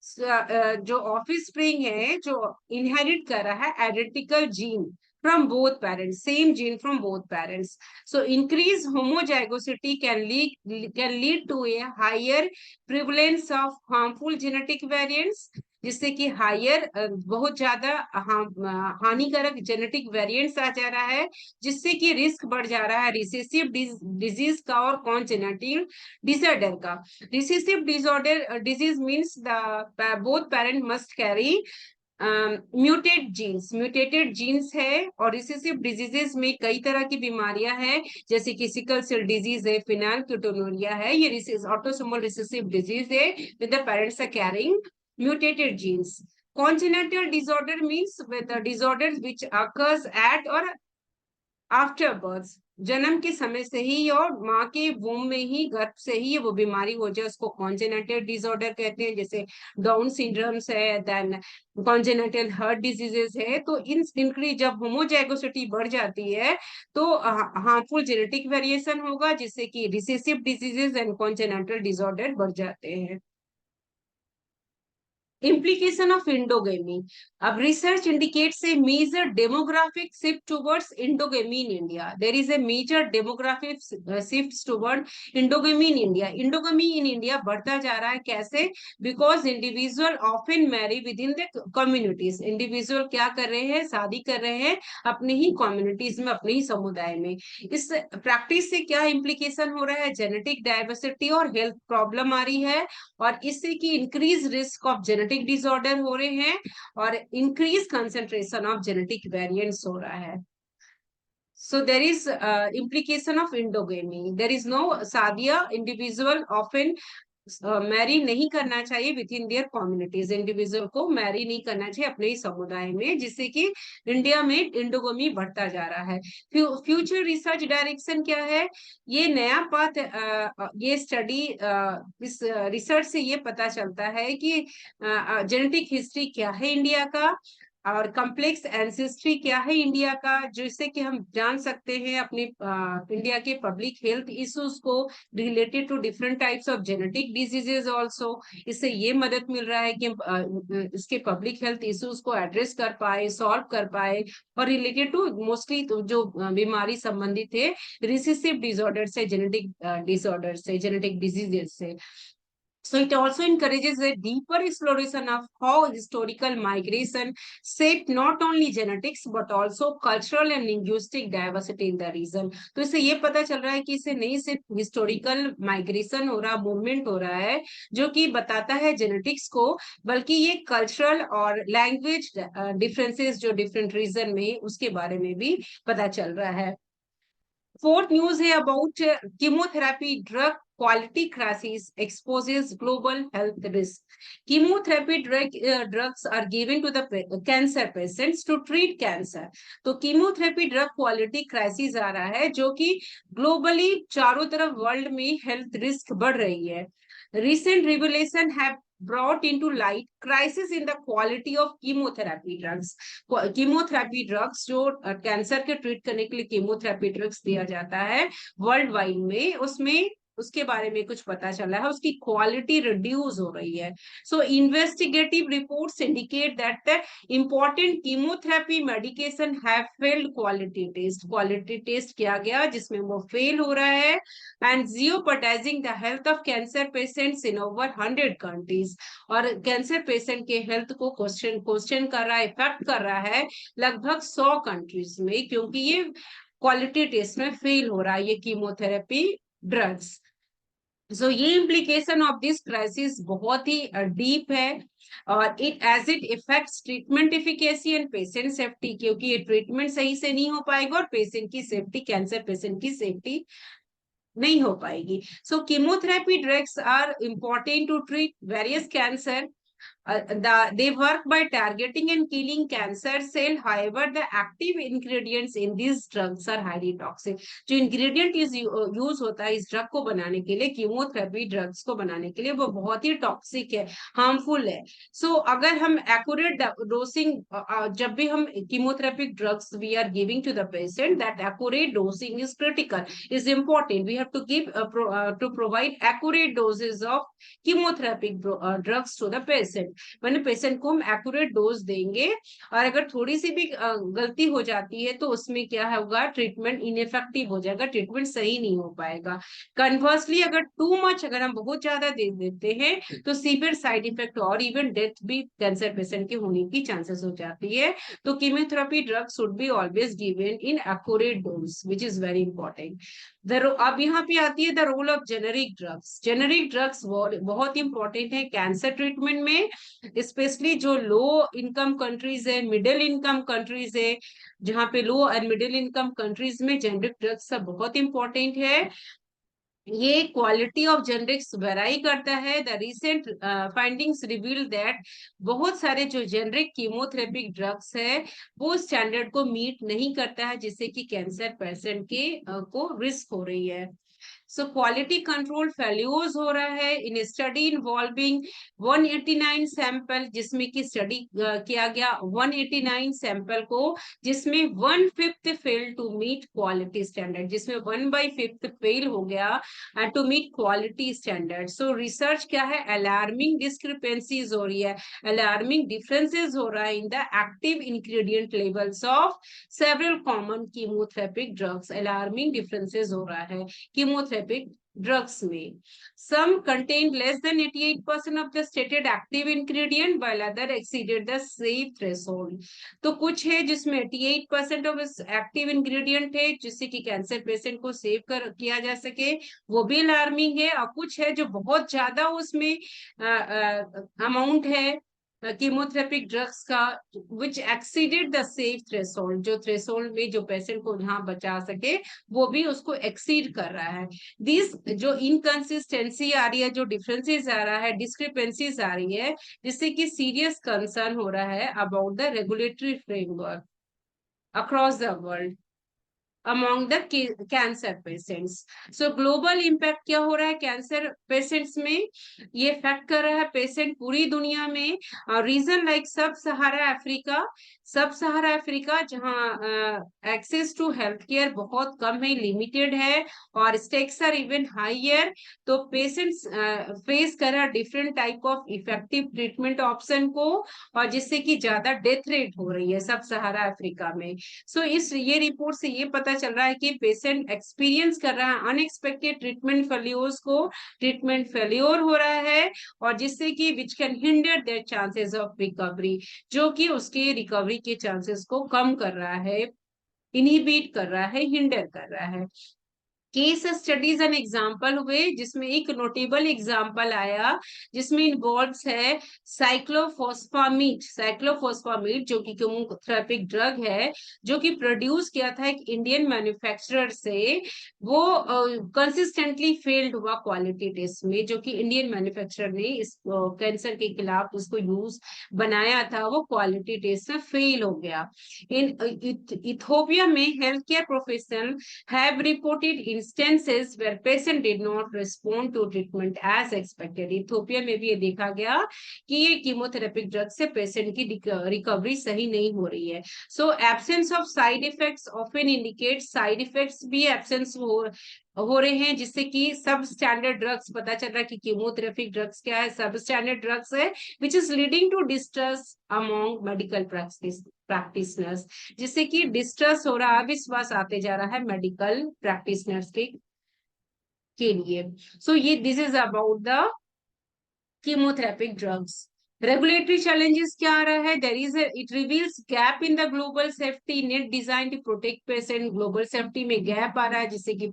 जो ऑफिस स्प्रिंग है जो इनहेरिट कर रहा है identical gene from both parents, same gene from both parents. So increased homozygosity can lead to a higher prevalence of harmful genetic variants, जिससे कि हायर बहुत ज्यादा हानिकारक जेनेटिक वेरिएंट्स आ जा रहा है, जिससे कि रिस्क बढ़ जा रहा है रिसेसिव डिजीज का और कॉन्जेनिटल डिसऑर्डर का। Recessive disorder disease means the both parent must carry mutated genes है और रिसेसिव डिजीजेस में कई तरह की बीमारियां हैं, जैसे कि सिकल सेल डिजीज है, फिनाइलकीटोनुरिया है, ये ऑटोसोमल रिसेसिव डिजीज है with the parents are carrying mutated genes. Congenital disorder means with the disorders which occurs at or after birth, जन्म के समय से ही और माँ के वूम में ही, गर्भ से ही वो बीमारी हो जाए उसको कॉन्जेनेटल डिसऑर्डर कहते हैं. जैसे डाउन सिंड्रोम्स है, देन कॉन्जेनेटल हार्ट डिजीजेस है. तो इनकी जब होमोजाइगोसिटी बढ़ जाती है तो हार्मफुल जेनेटिक वेरिएशन होगा, जिससे कि recessive diseases and congenital disorder बढ़ जाते हैं. Implication of endogamy. Research indicates a major demographic shift towards endogamy in India. There is a major demographic shift toward endogamy in India. Endogamy in India बढ़ता जा रहा है कैसे? Because individual often marry within the communities. Individual क्या कर रहे हैं? शादी कर रहे हैं अपने ही communities में, अपने ही समुदाय में. इस प्रैक्टिस से क्या implication हो रहा है? जेनेटिक डाइवर्सिटी और हेल्थ प्रॉब्लम आ रही है, और इससे कि increase risk of genetic disorder हो रहे हैं और increase concentration of genetic variants हो रहा है. So there is implication of endogamy. There is no सादिया individual often मैरी नहीं करना चाहिए within their communities. Individual को मैरी नहीं करना चाहिए अपने ही समुदाय में, जिससे कि इंडिया में इंडोगमी बढ़ता जा रहा है. फ्यूचर रिसर्च डायरेक्शन क्या है? ये नया पाथ, ये स्टडी, इस रिसर्च से ये पता चलता है कि जेनेटिक हिस्ट्री क्या है इंडिया का और कम्प्लेक्स एंसेस्ट्री क्या है इंडिया का, जिससे कि हम जान सकते हैं अपने इंडिया के पब्लिक हेल्थ इश्यूज को related to different types of genetic diseases also. इससे ये मदद मिल रहा है कि हम इसके पब्लिक हेल्थ इश्यूज को एड्रेस कर पाए, सॉल्व कर पाए, और रिलेटेड टू मोस्टली जो बीमारी संबंधित है रिसेसिव डिसऑर्डर से, जेनेटिक डिसऑर्डर से, जेनेटिक डिजीजेस से. So it also encourages a deeper exploration of how historical migration shaped not only genetics but also cultural and linguistic diversity in the region. तो इससे ये पता चल रहा है कि इससे नहीं सिर्फ हिस्टोरिकल माइग्रेशन हो रहा, मूवमेंट हो रहा है जो कि बताता है जेनेटिक्स को, बल्कि ये कल्चरल और लैंग्वेज डिफरेंसेस जो डिफरेंट रीजन में, उसके बारे में भी पता चल रहा है. फोर्थ न्यूज है about chemotherapy drug quality crisis exposes global health risk. Chemotherapy drugs are given to the cancer patients to treat cancer. तो कीमोथेरेपी ड्रग क्वालिटी क्राइसिस आ रहा है जो कि ग्लोबली चारों तरफ वर्ल्ड में हेल्थ रिस्क बढ़ रही है. Recent revelation have brought into light crisis in the quality of chemotherapy drugs. Chemotherapy drugs जो कैंसर के ट्रीट करने के लिए कीमोथेरेपी ड्रग्स दिया जाता है वर्ल्ड वाइड में, उसमें उसके बारे में कुछ पता चला है, उसकी क्वालिटी रिड्यूस हो रही है. So investigative reports indicate that the important chemotherapy medication have failed quality test किया गया जिसमें वो फेल हो रहा है, and jeopardizing the health of cancer patients in over 100 countries. और कैंसर पेशेंट के हेल्थ को क्वेश्चन कर रहा है, इफेक्ट कर रहा है लगभग 100 कंट्रीज में, क्योंकि ये क्वालिटी टेस्ट में फेल हो रहा है ये कीमोथेरेपी ड्रग्स. सो ये इम्प्लीकेशन ऑफ दिस क्राइसिस बहुत ही डीप है, और it effects treatment efficacy and patient safety, क्योंकि ये ट्रीटमेंट सही से नहीं हो पाएगा और पेशेंट की सेफ्टी, कैंसर पेशेंट की सेफ्टी नहीं हो पाएगी. So chemotherapy drugs are important to treat various cancer. They work by targeting and killing cancer cell. However, the active ingredients in these drugs are highly toxic. जो ingredient यूज होता है इस ड्रग को बनाने के लिए, कीमोथेरेपी ड्रग्स को बनाने के लिए, वो बहुत ही टॉक्सिक है, हार्मफुल है. अगर हम एक्यूरेट डोसिंग, जब भी हम chemotherapy drugs we are giving to the patient, that accurate dosing is critical, is important. We have to give to provide accurate doses of chemotherapy drugs to the patient. मैंने पेशेंट को हम एक्यूरेट डोज देंगे, और अगर थोड़ी सी भी गलती हो जाती है तो उसमें क्या होगा, ट्रीटमेंट इनइफेक्टिव हो जाएगा, ट्रीटमेंट सही नहीं हो पाएगा. कन्वर्सली अगर टू मच, अगर हम बहुत ज्यादा दे देते हैं तो सीवियर साइड इफेक्ट और इवन डेथ भी कैंसर पेशेंट के होने की चांसेस हो जाती है. तो chemotherapy drug should be always given in accurate dose which is very important. अब यहाँ पे आती है the role of generic drugs. Generic drugs बहुत इंपॉर्टेंट है कैंसर ट्रीटमेंट में, में, स्पेशली जो लो इनकम कंट्रीज है, मिडिल इनकम कंट्रीज है, जहाँ पे low and middle income countries में जेनरिक ड्रग्स सब बहुत इंपॉर्टेंट है। ये क्वालिटी ऑफ जेनरिक्स वेराई करता है। The recent findings reveal that बहुत सारे जो जेनरिक कीमोथेरेपिक ड्रग्स है वो स्टैंडर्ड को मीट नहीं करता है, जिससे कि कैंसर पेशेंट के को रिस्क हो रही है। सो क्वालिटी कंट्रोल फेल्यूर्स हो रहा है इन स्टडी इन्वॉल्विंग 189 सैंपल, जिसमें की स्टडी किया गया 189 सैंपल को, जिसमें 1/5 fail to meet quality standard, जिसमें 1/5 फेल हो गया to meet quality standard. So research क्या है, अलार्मिंग डिस्क्रिपेंसीज हो रही है, अलार्मिंग डिफरेंसेस हो रहा है in the active ingredient levels of several common कीमोथेरेपिक drugs, alarming differences हो रहा है chemotherapeutic drugs में। Some contained less than 88% of the stated active ingredient while other exceeded the safe threshold। तो कुछ है जिसमें 88% ऑफ एक्टिव इंग्रेडिएंट है जिससे कि कैंसर पेशेंट को सेव कर किया जा सके, वो भी अलार्मिंग है। और कुछ है जो बहुत ज्यादा उसमें अमाउंट है कीमोथेरेपिक ड्रग्स का, विच एक्सीडेड द सेफ थ्रेशोल्ड, जो थ्रेशोल्ड में जो पेशेंट को जहां बचा सके वो भी उसको एक्सीड कर रहा है। दिस जो इनकंसिस्टेंसी आ रही है, जो डिफरेंसेस आ रहा है, डिस्क्रिपेंसीज आ रही है, जिससे कि सीरियस कंसर्न हो रहा है about the regulatory framework across the world among the cancer patients। so global impact क्या हो रहा है कैंसर पेशेंट्स में, ये इफेक्ट कर रहा है पेशेंट पूरी दुनिया में। रीजन लाइक सब सहारा अफ्रीका जहाँ एक्सेस टू हेल्थ केयर बहुत कम है, लिमिटेड है, और स्टेक्स आर इवन हायर, तो पेशेंट्स फेस कर रहा different type of effective treatment option को, और जिससे कि ज्यादा डेथ रेट हो रही है सब सहारा अफ्रीका में। सो इस ये रिपोर्ट से ये पता चल रहा है कि पेशेंट एक्सपीरियंस कर रहा है अनएक्सपेक्टेड ट्रीटमेंट फेल्योर हो रहा है, और जिससे कि which can hinder their chances of recovery, जो कि उसके रिकवरी के चांसेस को कम कर रहा है, इनहिबिट कर रहा है, हिंडर कर रहा है। केस स्टडीज एंड एग्जाम्पल हुए, जिसमें एक नोटेबल एग्जाम्पल आया जिसमें इन्वॉल्व्स है साइक्लोफॉस्फामिड जो कि कीमोथेरेपिक ड्रग है, जो कि प्रोड्यूस किया था एक इंडियन मैन्युफैक्चरर से। वो कंसिस्टेंटली फेल्ड हुआ क्वालिटी टेस्ट में, जो कि इंडियन मैन्युफैक्चरर ने इस कैंसर के खिलाफ उसको यूज बनाया था, वो क्वालिटी टेस्ट में फेल हो गया। इन इथियोपिया में health care professional have reported instances where patient did not respond to treatment as expected। Ethiopia में भी ये देखा गया कि ये कीमोथेरेपिक ड्रग से पेशेंट की रिकवरी सही नहीं हो रही है। So absence of side effects often indicate, side effects भी एब्सेंस हो रहे हैं, जिससे कि सब स्टैंडर्ड ड्रग्स, पता चल रहा है कि कीमोथेरेपिक ड्रग्स क्या है, सब स्टैंडर्ड ड्रग्स है, which is leading to distress among medical practitioners, जिससे कि डिस्ट्रेस हो रहा है, विश्वास आते जा रहा है मेडिकल प्रैक्टिशनर्स के लिए। सो ये this is about the chemotherapeutic drugs. Regulatory challenges क्या आ रहा है, there is it reveals gap in the global safety net design to protect patient. Global safety में गैप आ रहा है, जिससे कि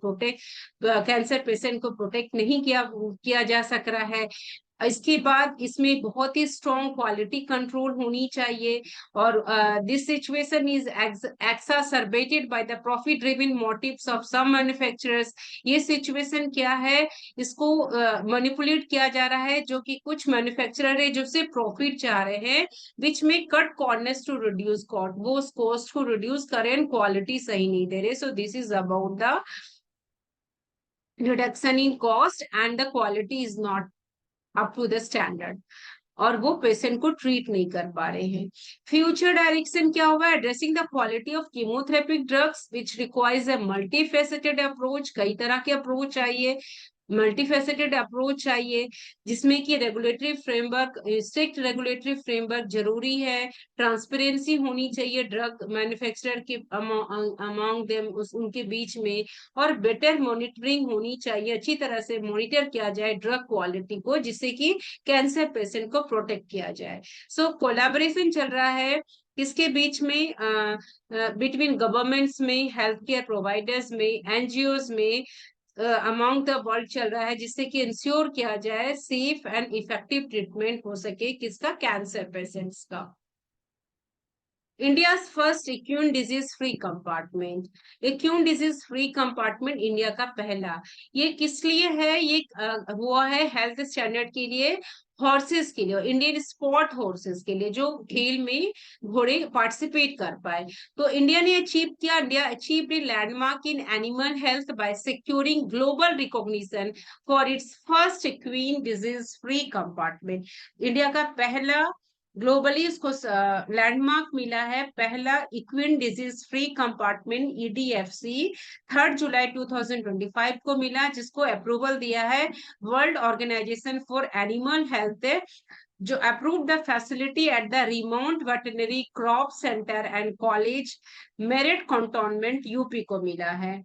कैंसर पेशेंट को प्रोटेक्ट नहीं किया जा सक रहा है। इसके बाद इसमें बहुत ही स्ट्रॉन्ग क्वालिटी कंट्रोल होनी चाहिए, और this situation is exacerbated by the profit driven motives of some manufacturers. ये सिचुएशन क्या है, इसको मैनिपुलेट किया जा रहा है, जो कि कुछ मैन्युफैक्चरर है जो सिर्फ प्रॉफिट चाह रहे हैं, विच में cut corners to reduce cost, वो उस कॉस्ट को रिड्यूस करें, क्वालिटी सही नहीं दे रहे। So this is about the reduction in cost and the quality is not up to the standard, और वो पेशेंट को ट्रीट नहीं कर पा रहे हैं। फ्यूचर डायरेक्शन क्या होगा, addressing the quality of कीमोथेरेपिक drugs which requires a multifaceted approach, कई तरह के अप्रोच चाहिए, मल्टीफेसेटेड अप्रोच चाहिए, जिसमें कि regulatory framework, strict regulatory framework जरूरी है, ट्रांसपेरेंसी होनी चाहिए ड्रग मैन्युफैक्चरर के अमॉन्ग देम, उनके बीच में, और बेटर मॉनिटरिंग होनी चाहिए, अच्छी तरह से मॉनिटर किया जाए ड्रग क्वालिटी को, जिससे कि कैंसर पेशेंट को प्रोटेक्ट किया जाए। सो कोलैबोरेशन चल रहा है किसके बीच में, बिटवीन गवर्नमेंट्स में, हेल्थ केयर प्रोवाइडर्स में, एनजीओज में, अमाउंट द वर्ल्ड चल रहा है, जिससे कि इंश्योर किया जाए सेफ एंड इफेक्टिव ट्रीटमेंट हो सके किसका, कैंसर पेशेंट्स का। India first equine disease free compartment, equine disease free compartment India का पहला, ये किस लिए है, ये हुआ है हेल्थ स्टैंडर्ड के लिए, हॉर्सेस के लिए, इंडियन स्पोर्ट हॉर्सेस के लिए, जो खेल में घोड़े पार्टिसिपेट कर पाए। तो इंडिया ने अचीव किया, India achieved a landmark in animal health by securing global recognition for its first equine disease free compartment. India का पहला, ग्लोबली उसको लैंडमार्क मिला है, पहला equine disease free compartment EDFC 3 जुलाई 2025 को मिला, जिसको अप्रूवल दिया है world organisation for animal health, जो approve the facility at the remote veterinary crop centre and college Meerut cantonment UP को मिला है।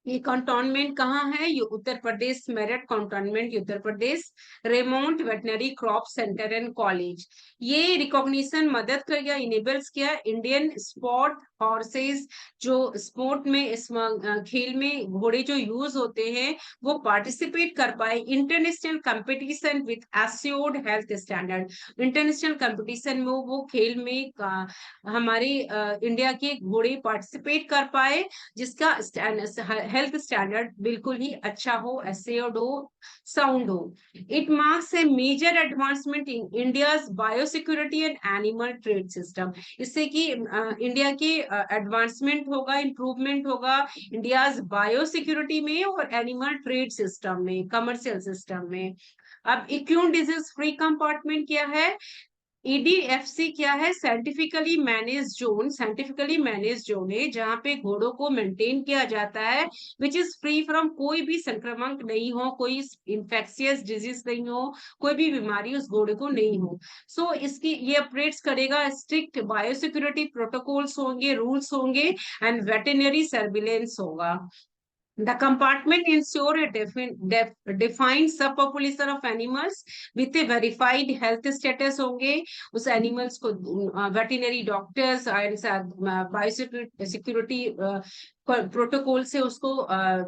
ये कंटोनमेंट कहाँ है, ये Uttar Pradesh, Meerut cantonment Uttar Pradesh, remote veterinary crop centre and college. ये रिकॉग्निशन मदद कर गया, इनेबल्स किया इंडियन स्पोर्ट हॉर्सेस, जो स्पोर्ट में इस खेल में घोड़े जो यूज होते हैं वो पार्टिसिपेट कर पाए international competition with assured health standard. International competition में वो खेल में हमारे इंडिया के घोड़े पार्टिसिपेट कर पाए, जिसका हेल्थ स्टैंडर्ड बिल्कुल ही अच्छा हो, एश्योर्ड हो, साउंड हो। It marks a major advancement in India's biosecurity and animal trade system. इससे कि इंडिया के एडवांसमेंट होगा, इंप्रूवमेंट होगा इंडियाज बायोसिक्योरिटी में और एनिमल ट्रेड सिस्टम में, कमर्शियल सिस्टम में। अब इक्यून डिजीज फ्री कंपार्टमेंट क्या है, ईडीएफसी क्या है, scientifically manage zone, scientifically manage zone है जहां पे घोड़ों को मेंटेन किया जाता है, विच इज फ्री फ्रॉम, कोई भी संक्रमण नहीं हो, कोई इंफेक्शियस डिजीज नहीं हो, कोई भी बीमारी उस घोड़े को नहीं हो। सो इसकी ये ऑपरेट्स करेगा, स्ट्रिक्ट बायोसिक्योरिटी प्रोटोकॉल्स होंगे, रूल्स होंगे एंड वेटेनरी सर्विलेंस होगा। The compartment ensure a defined subpopulation of animals with a verified health status होंगे, उस एनिमल्स को veterinary doctors and biosecurity protocol से उसको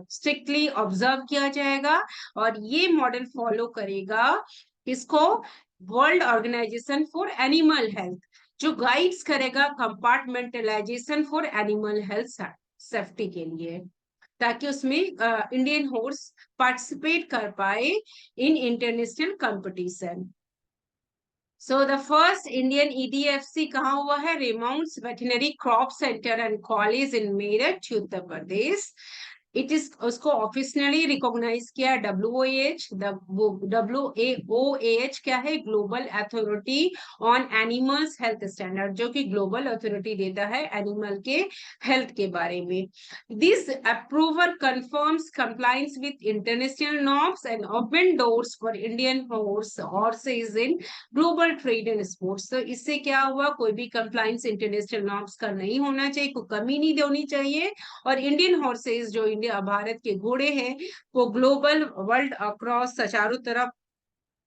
स्ट्रिक्टली ऑब्जर्व किया जाएगा, और ये मॉडल फॉलो करेगा इसको world organisation for animal health, जो गाइड्स करेगा compartmentalisation for animal health safety के लिए, ताकि उसमें इंडियन हॉर्स पार्टिसिपेट कर पाए in international competition. So the first Indian EDFC कहाँ हुआ है, remounts veterinary crop centre and college in Meerut Uttar Pradesh. It is, उसको ऑफिशियली रिकॉग्नाइज किया डब्ल्यूओएच, डब्ल्यूओएच क्या है, global authority on animals health standard, जो कि ग्लोबल अथॉरिटी देता है एनिमल के हेल्थ के बारे में। This approval confirms compliance with international norms and open doors for Indian horses in global trade and sports. तो इससे क्या हुआ, कोई भी कंप्लायंस इंटरनेशनल नॉर्म्स का नहीं होना चाहिए, कोई कमी नहीं होनी चाहिए, और इंडियन हॉर्सेस जो इंडिया भारत के घोड़े हैं वो ग्लोबल वर्ल्ड अक्रॉस चारों तरफ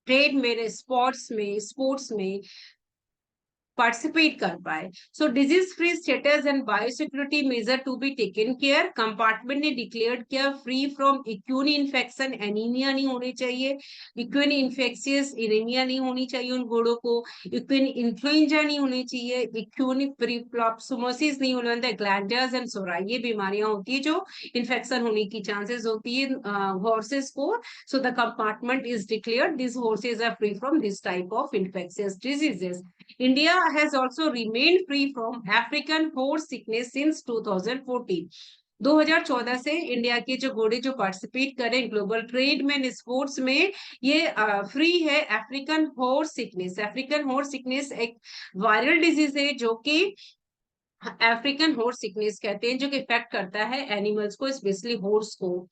ट्रेड में, स्पोर्ट्स में पार्टिसिपेट कर पाए। So disease free status and biosecurity measure to be taken care. Compartment ने डिक्लेयर किया free from equine infection, anaemia नहीं होनी चाहिए, इक्यूनी इन्फेक्शियस एनीमिया नहीं होनी चाहिए उन घोड़ों को, इक्यूनी इन्फ्लुएंजा नहीं होनी चाहिए, इक्यूनी प्रिप्लॉप्सोमोसिस नहीं होना चाहिए, ग्लैंडर्स एंड सोराई ये बीमारियां होती है जो इन्फेक्शन होने की चांसेस होती है हॉर्सेस को। So the compartment is declared this horses are free from this type of infectious diseases. India has also remained free from African horse sickness since 2014. 2014 से इंडिया के जो घोड़े जो पार्टिसिपेट करें ग्लोबल ट्रेड में, स्पोर्ट्स में, ये फ्री है African horse sickness. African horse sickness एक वायरल डिजीज है जो कि अफ्रीकन हॉर्स सिकनेस कहते हैं, जो कि इफेक्ट करता है एनिमल्स को, स्पेशली हॉर्स को।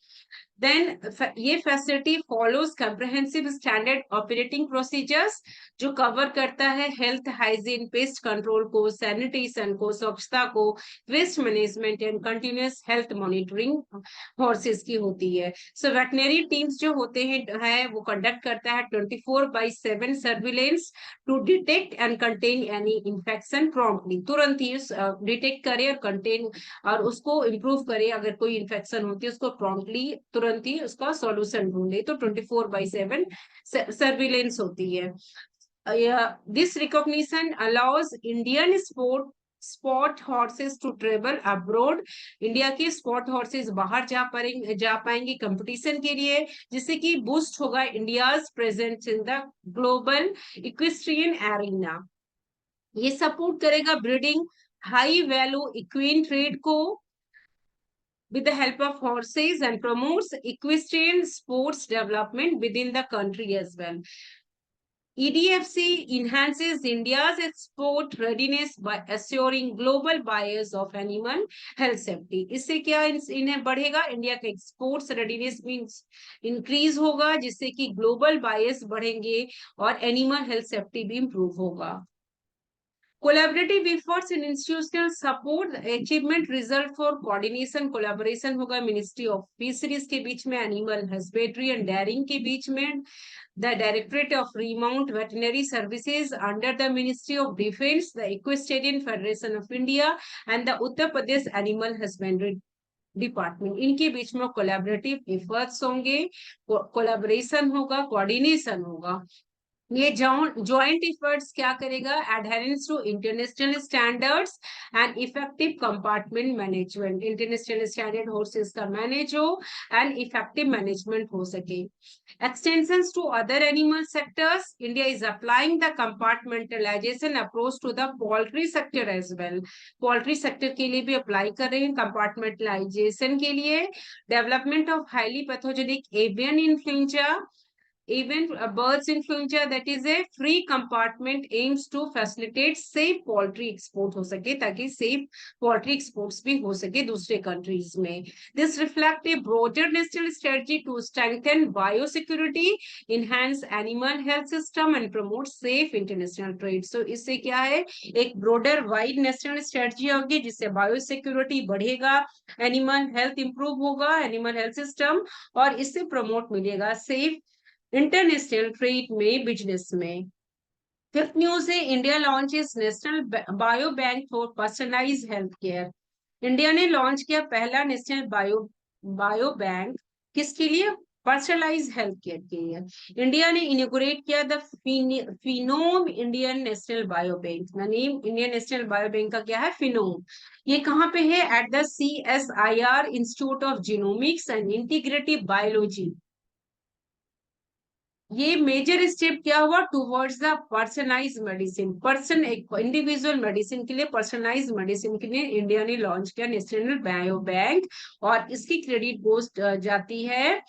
देन ये facility follows comprehensive standard operating procedures, जो कवर करता है हेल्थ, हाइजीन, पेस्ट कंट्रोल को, सैनिटेशन को, स्वच्छता को, waste management and continuous health monitoring horses की होती है। सो वेटनरी टीम्स जो होते हैं वो कंडक्ट करता है 24/7 surveillance to detect and contain any infection promptly, तुरंत ही डिटेक्ट करे और कंटेन और उसको इम्प्रूव करे। अगर कोई इन्फेक्शन होती है उसको प्रॉम्प्टली तुरंत ही उसका सॉल्यूशन ढूंढे। तो 24/7 सर्विलेंस होती है। This recognition allows Indian sport horses to travel abroad. India के स्पॉट हॉर्सेस बाहर जा पाएंगे कंपटीशन के लिए, जिससे कि बूस्ट होगा India's presence in the global equestrian arena. ये सपोर्ट करेगा breeding high value equine trade को with the help of horses and promotes equestrian sports development within the country as well. EDFC enhances India's export readiness by assuring global buyers of animal health safety. इससे क्या इन्हें बढ़ेगा, इंडिया का एक्सपोर्ट्स रेडीनेस मीन्स इंक्रीज होगा, जिससे कि ग्लोबल बायर्स बढ़ेंगे और एनिमल हेल्थ सेफ्टी भी इंप्रूव होगा। Collaborative efforts in institutional support achievement result for coordination collaboration होगा मिनिस्ट्री ऑफ फिशरीज के बीच में, एनिमल हस्बेंड्री एंड डेयरिंग के बीच में, the Directorate of Remount Veterinary Services under the Ministry of Defence, the Equestrian Federation of India and the Uttar Pradesh Animal Husbandry department, इनके बीच में कोलैबोरेटिव एफर्ट्स होंगे, कोलैबोरेशन होगा, कोऑर्डिनेशन होगा। ये जॉइंट एफर्ट्स क्या करेगा, adherence to international standards and effective compartment management, international standard horses का मैनेज हो एंड इफेक्टिव मैनेजमेंट हो सके। Extensions to other animal sectors, India is applying the compartmentalization approach to the poultry sector as well, poultry sector के लिए भी अप्लाई कर रहे हैं कंपार्टमेंटलाइजेशन के लिए। Development of highly pathogenic avian influenza, even birds influenza, that is a free compartment, aims to facilitate safe poultry export हो सके, ताकि safe poultry exports भी हो सके दूसरे countries में। This reflect a broader national strategy to strengthen biosecurity, enhance animal health system and promote safe international trade. So इससे क्या है, एक broader wide national strategy होगी जिससे biosecurity बढ़ेगा, animal health improve होगा, animal health system, और इससे promote मिलेगा safe इंटरनेशनल ट्रेड में, बिजनेस में। फिफ्थ न्यूज है, India launches national bio bank for personalize health care. India ने लॉन्च किया पहला नेशनल बायो बैंक, किसके लिए, पर्सनलाइज हेल्थ केयर के लिए। इंडिया ने इनोग्रेट किया the phenome Indian national bio bank. Name Indian national bio bank का क्या है, फिनोम। ये कहाँ पे है, at the CSIR institute of genomics and integrative biology. ये मेजर स्टेप क्या हुआ, towards the personalise medicine, person एक इंडिविजुअल मेडिसिन के लिए, पर्सनलाइज मेडिसिन के लिए इंडिया ने लॉन्च किया नेशनल बायो बैंक, और इसकी क्रेडिट गोज जाती है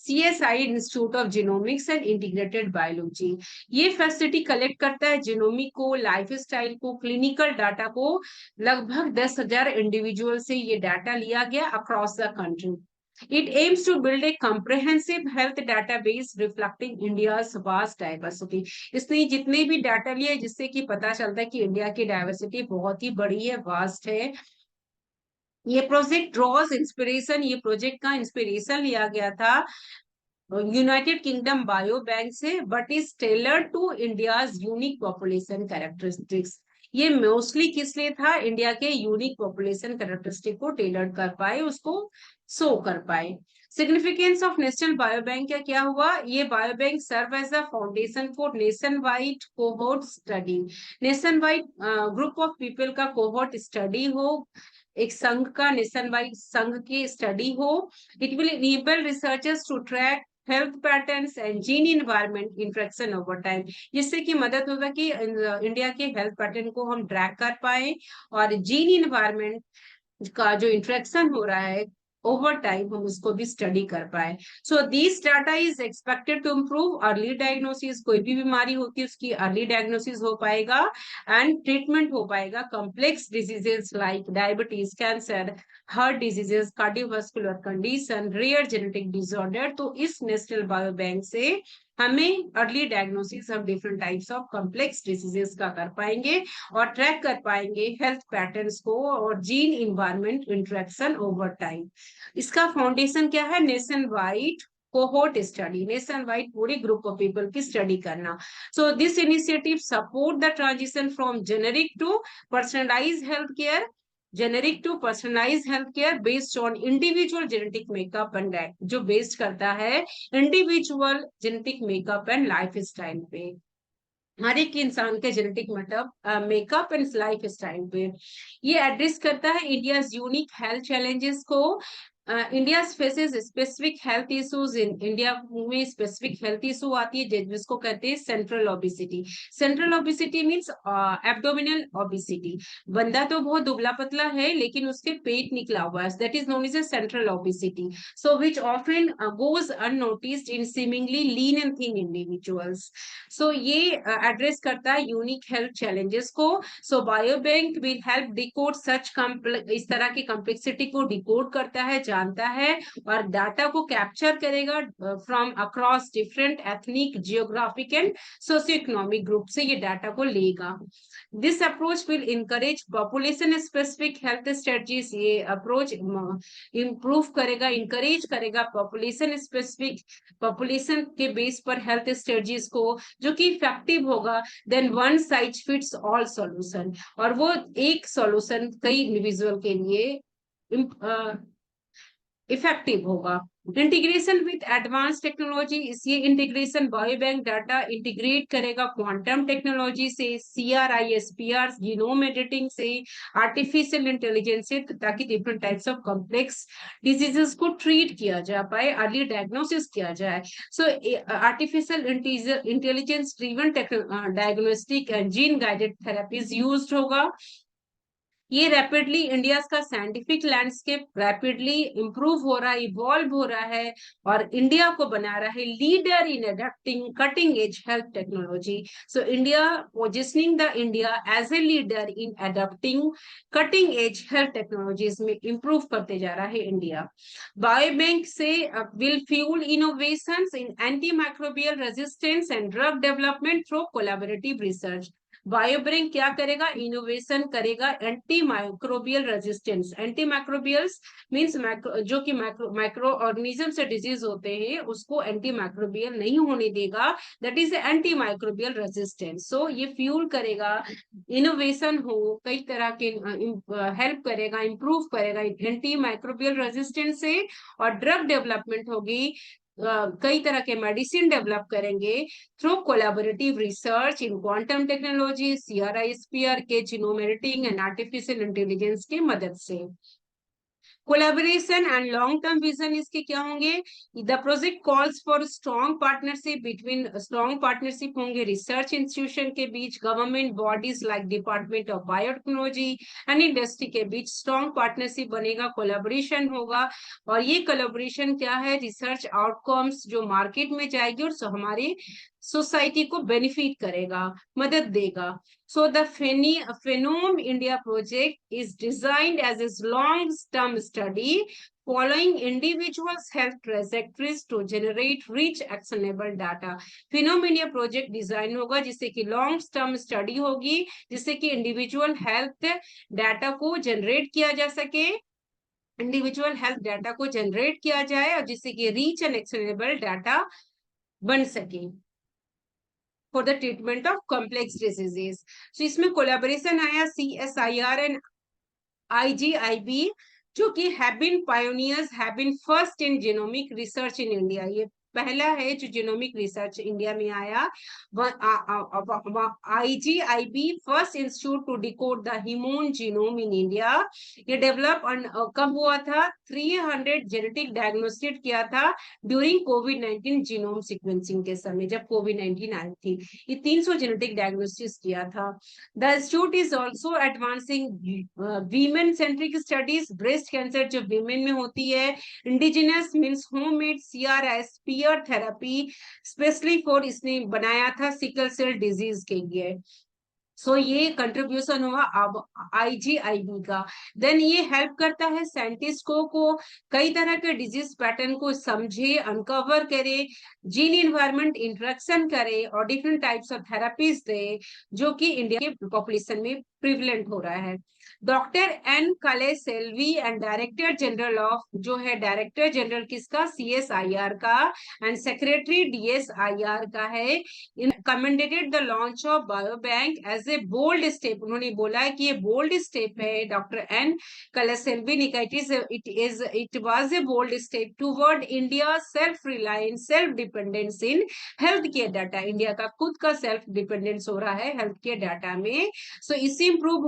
CSI institute of genomics and integrated biology. ये फैसिलिटी कलेक्ट करता है जीनोमिक को, लाइफ स्टाइल को, क्लिनिकल डाटा को। लगभग 10,000 इंडिविजुअल से ये डाटा लिया गया across the country. It aims to build a comprehensive health database reflecting India's vast diversity. इसने जितने भी डाटा लिए, जिससे कि पता चलता है कि इंडिया की डाइवर्सिटी बहुत ही बड़ी है, वास्ट है। ये प्रोजेक्ट ड्रॉज इंस्पिरेशन, ये प्रोजेक्ट का इंस्पिरेशन लिया गया था यूनाइटेड किंगडम बायो बैंक से, but is tailored to India's unique population characteristics. ये मोस्टली किस लिए था, इंडिया के यूनिक पॉपुलेशन कैरेक्टरिस्टिक को टेलर कर पाए, उसको शो कर पाए। Significance of national bio bank का क्या हुआ, ये bio bank serve as the foundation for nationwide cohort study. Nationwide group of people का कोहोर्ट स्टडी हो, एक संघ का, नेशन वाइड संघ की स्टडी हो। It will enable researchers to track health patterns and gene environment interaction over time, जिससे कि मदद होगा कि इंडिया के हेल्थ पैटर्न को हम ट्रैक कर पाए, और जीन इन्वायरमेंट का जो इंटरेक्शन हो रहा है ओवर टाइम हम उसको भी स्टडी कर पाए। So this data is expected to improve early diagnosis, कोई भी बीमारी होती है उसकी अर्ली डायग्नोसिस हो पाएगा एंड ट्रीटमेंट हो पाएगा। Complex diseases like diabetes, cancer, heart diseases, cardiovascular condition, rare genetic disorder. तो इस नेशनल बायो बैंक से हमें early diagnosis of different types of complex diseases का कर पाएंगे और ट्रैक कर पाएंगे हेल्थ पैटर्न्स को और gene environment interaction over time. इसका फाउंडेशन क्या है, nationwide cohort study, nationwide पूरे ग्रुप ऑफ पीपल की स्टडी करना. So this initiative support the transition from generic to personalize health care, generic to personalize health care based on individual genetic makeup and diet, जो बेस्ड करता है individual genetic makeup and lifestyle पे, हर एक इंसान के genetic makeup and lifestyle पे. ये एड्रेस करता है इंडियाज यूनिक हेल्थ चैलेंजेस को. India faces specific health issues, in India में स्पेसिफिक हेल्थ इशू आती है जिसको कहते हैं central obesity. Central obesity means abdominal obesity. बंदा तो बहुत दुबला पतला है लेकिन उसके पेट निकला हुआ है, that is known as a central obesity. So which often goes unnoticed in seemingly lean and thin individuals. So ये एड्रेस करता है यूनिक हेल्थ चैलेंजेस को. So biobank will help decode such इस तरह की कॉम्प्लेक्सिटी को डिकोड करता है, जानता है और डाटा को कैप्चर करेगा from across different ethnic, geographic and socioeconomic group से ये डाटा को लेगा. This approach will encourage population specific health strategies. ये अप्रोच इम्प्रूव करेगा, इंकरेज करेगा पॉपुलेशन स्पेसिफिक, पॉपुलेशन के बेस पर हेल्थ स्ट्रेटजीज को, जो कि इफेक्टिव होगा than one size fits all solution. और वो एक सॉल्यूशन कई इंडिविजुअल के लिए इफेक्टिव होगा. इंटीग्रेशन विद एडवांस टेक्नोलॉजी, इसी इंटीग्रेशन बायोबैंक डाटा इंटीग्रेट करेगा क्वांटम टेक्नोलॉजी से, CRISPR जीनोम एडिटिंग से, आर्टिफिशियल इंटेलिजेंस से, ताकि different types of complex diseases को ट्रीट किया जा पाए, अर्ली डायग्नोसिस किया जाए. So artificial intelligence driven diagnostic and gene guided therapies used होगा. ये रैपिडली इंडिया का साइंटिफिक लैंडस्केप रैपिडली इंप्रूव हो रहा है, इवॉल्व हो रहा है और इंडिया को बना रहा है leader in adopting cutting edge health technology. So India positioning the India as a leader in adopting cutting edge health technologies में इंप्रूव करते जा रहा है इंडिया. बायोबैंक से will fuel innovations in anti microbial resistance and drug development through collaborative research. Biobank क्या करेगा, इनोवेशन करेगा anti microbial resistance. Anti microbials means जो कि माइक्रो ऑर्गेनिज्म से डिजीज होते हैं उसको एंटी माइक्रोबियल नहीं होने देगा, that is anti microbial resistance. So ये फ्यूल करेगा, इनोवेशन हो कई तरह के, हेल्प करेगा, इंप्रूव करेगा एंटी माइक्रोबियल रेजिस्टेंस से, और ड्रग डेवलपमेंट होगी, कई तरह के मेडिसिन डेवलप करेंगे through collaborative research in quantum technology, CRISPR के genome editing and artificial intelligence की मदद से. Collaboration and long term vision इसके क्या होंगे, the project calls for strong partnership होंगे रिसर्च इंस्टीट्यूशन के बीच, government bodies like department of biotechnology and industry के बीच स्ट्रॉन्ग पार्टनरशिप बनेगा, कोलैबोरेशन होगा. और ये कोलैबोरेशन क्या है, रिसर्च आउटकम्स जो मार्केट में जाएगी और हमारे सोसाइटी को बेनिफिट करेगा, मदद देगा. So the Phenom India project is designed as a long-term study following individuals' health trajectories to generate rich actionable data. Phenom India project design होगा जिससे कि लॉन्ग टर्म स्टडी होगी, जिससे कि इंडिविजुअल हेल्थ डाटा को जनरेट किया जा सके, इंडिविजुअल हेल्थ डाटा को जनरेट किया जाए और जिससे कि रीच एंड एक्शनेबल डाटा बन सके for the treatment of complex diseases. So इसमें कोलैबोरेशन आया CSIR एंड IGIB, जो कि have been pioneers, have been first in genomic research in India. ये पहला है जो जीनोमिक रिसर्च इंडिया में आया. IGIB first institute to decode the human genome in India. ये डेवलप कब हुआ था, 300 जेनेटिक डायग्नोस्टिक किया था ड्यूरिंग कोविड-19 जीनोम सीक्वेंसिंग के समय, जब कोविड-19 आई थी. ये 300 जेनेटिक डायग्नोस्टिक किया था. The institute is also advancing women centric studies. Breast cancer जो वीमेन में होती है, indigenous means homemade CRISPR therapy specially for, इसने बनाया था सिकल सेल डिजीज के लिए. सो ये कंट्रीब्यूशन हुआ अब IGIB का। देन ये हेल्प करता है साइंटिस्ट को कई तरह के डिजीज पैटर्न को समझे, अनकवर करे, जीन इन्वायरमेंट इंटरेक्शन करे और डिफरेंट टाइप्स ऑफ थेरापीज दे, जो कि इंडिया के पॉपुलेशन में प्रिवलेंट हो रहा है। Doctor N Kalaiselvi and director general of, जो है डायरेक्टर जनरल किसका, CSIR का, एंड सेक्रेटरी DSIR का है, commended the launch of biobank as a bold step. उन्होंने बोला है कि ये बोल्ड स्टेप है, डॉक्टर एन कलेसेल्वी ने कहा it was a bold step toward India self reliance, self dependence in health care data. India का खुद का सेल्फ डिपेंडेंस हो रहा है हेल्थ केयर डाटा में। सो इससे इंप्रूव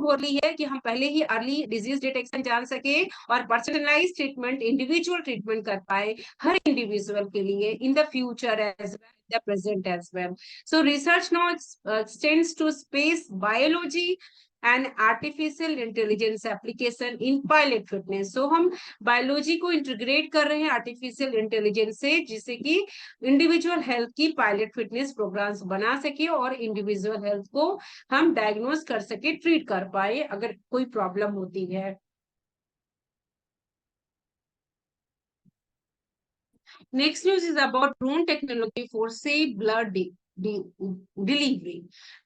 हो रही है कि हम पहले ही अर्ली डिजीज डिटेक्शन जान सके और पर्सनलाइज ट्रीटमेंट, इंडिविजुअल ट्रीटमेंट कर पाए हर इंडिविजुअल के लिए in the future as well, the present as well. So research now extends to space biology and artificial intelligence application in pilot fitness. So हम बायोलॉजी को इंटीग्रेट कर रहे हैं आर्टिफिशियल इंटेलिजेंस से, जिससे कि इंडिविजुअल हेल्थ की पायलट फिटनेस प्रोग्राम्स बना सके और इंडिविजुअल हेल्थ को हम डायग्नोज कर सके, ट्रीट कर पाए अगर कोई प्रॉब्लम होती है। Next news is about drone technology for safe blood delivery.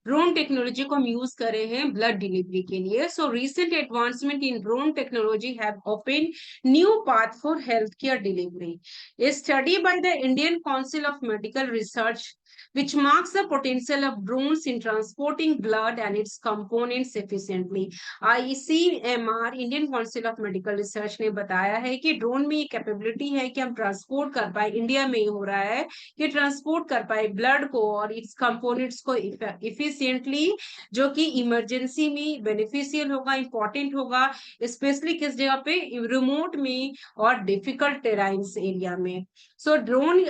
Drone technology को हम यूज कर रहे हैं ब्लड डिलीवरी के लिए। So recent advancement in drone technology have open new path for health care delivery. A study by the Indian council of medical research which marks the potential of drones in transporting blood and its components efficiently. ICMR, Indian council of medical research ने बताया है कि ड्रोन में ये कैपेबिलिटी है कि हम ट्रांसपोर्ट कर पाए, इंडिया में ही हो रहा है कि ट्रांसपोर्ट कर पाए ब्लड को और इट्स कंपोनेंट्स को इफिशिएंटली, जो कि इमरजेंसी में बेनिफिशियल होगा, इंपॉर्टेंट होगा, स्पेशली किस जगह पे, रिमोट में और डिफिकल्ट टेराइन्स एरिया में। सो ड्रोन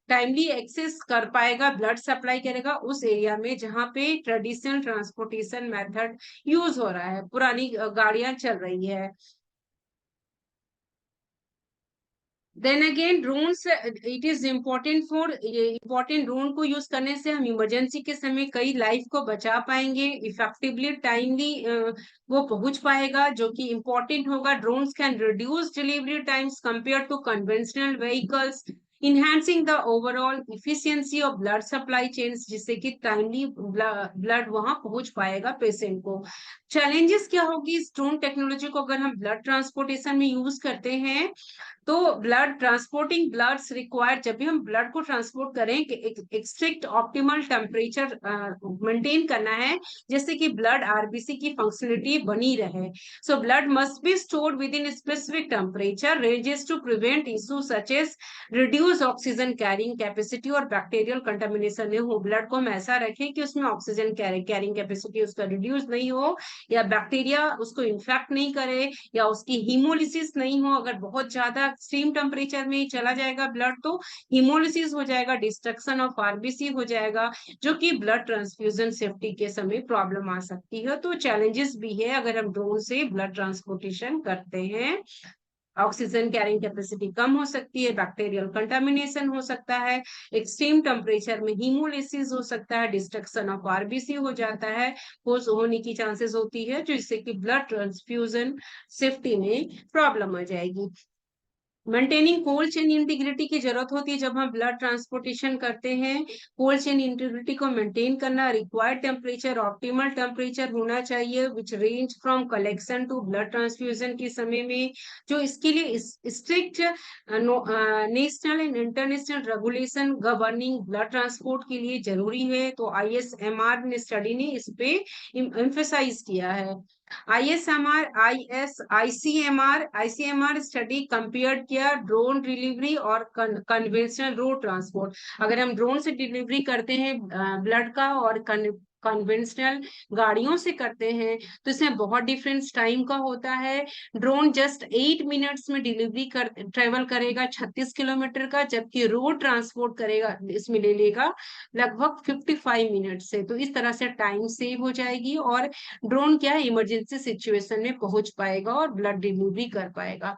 टाइमली एक्सेस कर पाएगा, ब्लड सप्लाई करेगा उस एरिया में जहां पे ट्रेडिशनल ट्रांसपोर्टेशन मेथड यूज हो रहा है, पुरानी गाड़ियां चल रही है। Then again drones, it is important drone को यूज करने से हम इमरजेंसी के समय कई लाइफ को बचा पाएंगे, इफेक्टिवली टाइमली वो पहुंच पाएगा, जो कि इम्पोर्टेंट होगा। Drones can reduce delivery times compare to conventional vehicles, enhancing the overall efficiency of blood supply chains, जिससे कि टाइमली ब्लड वहां पहुंच पाएगा पेशेंट को। चैलेंजेस क्या होगी इस ड्रोन टेक्नोलॉजी को अगर हम ब्लड ट्रांसपोर्टेशन में यूज करते हैं? तो ब्लड ट्रांसपोर्टिंग ब्लड्स रिक्वायर्ड, जब भी हम ब्लड को ट्रांसपोर्ट करें कि एक स्ट्रिक्ट ऑप्टिमल टेम्परेचर मेंटेन करना है, जैसे कि ब्लड आरबीसी की फंक्शनलिटी बनी रहे। So blood must be stored within specific temperature ranges to prevent issue such as reduce oxygen carrying capacity और बैक्टीरियल कंटामिनेशन नहीं हो। ब्लड को हम ऐसा रखें कि उसमें ऑक्सीजन कैरिंग कैपेसिटी उसका रिड्यूस नहीं हो, या बैक्टीरिया उसको इन्फेक्ट नहीं करे, या उसकी हीमोलिसिस नहीं हो। अगर बहुत ज्यादा एक्सट्रीम टेम्परेचर में चला जाएगा ब्लड तो हीमोलिसिस हो जाएगा, डिस्ट्रक्शन ऑफ आरबीसी हो जाएगा, जो कि ब्लड ट्रांसफ्यूजन सेफ्टी के समय प्रॉब्लम आ सकती है। तो चैलेंजेस भी है अगर हम ड्रोन से ब्लड ट्रांसपोर्टेशन करते हैं। ऑक्सीजन कैरिंग कैपेसिटी कम हो सकती है, बैक्टीरियल कंटामिनेशन हो सकता है, एक्सट्रीम टेम्परेचर में हीमोलिसिस हो सकता है, डिस्ट्रक्शन ऑफ आरबीसी हो जाता है, होने की चांसेस होती है, जिससे कि ब्लड ट्रांसफ्यूजन सेफ्टी में प्रॉब्लम आ जाएगी। मेंटेनिंग कोल्ड चेन इंटीग्रिटी की जरूरत होती है जब हम ब्लड ट्रांसपोर्टेशन करते हैं। कोल्ड चेन इंटीग्रिटी को मेंटेन करना, रिक्वायर्ड टेम्परेचर ऑप्टिमल टेम्परेचर होना चाहिए which range from collection to blood transfusion के समय में, जो इसके लिए strict national and international regulation governing blood transport के लिए जरूरी है। तो ISMR ने स्टडी ने इस पे एम्फेसाइज किया है। ICMR स्टडी कंपेयर किया ड्रोन डिलीवरी और कन्वेंशनल रोड ट्रांसपोर्ट। अगर हम ड्रोन से डिलीवरी करते हैं ब्लड का और कन्वेंशनल गाड़ियों से करते हैं तो इसमें बहुत डिफरेंस टाइम का होता है। ड्रोन जस्ट 8 मिनट्स में डिलीवरी ट्रेवल करेगा 36 किलोमीटर का, जबकि रोड ट्रांसपोर्ट करेगा इसमें ले लेगा लगभग 55 मिनट से। तो इस तरह से टाइम सेव हो जाएगी और ड्रोन क्या है, इमरजेंसी सिचुएशन में पहुंच पाएगा और ब्लड डिलीवरी कर पाएगा।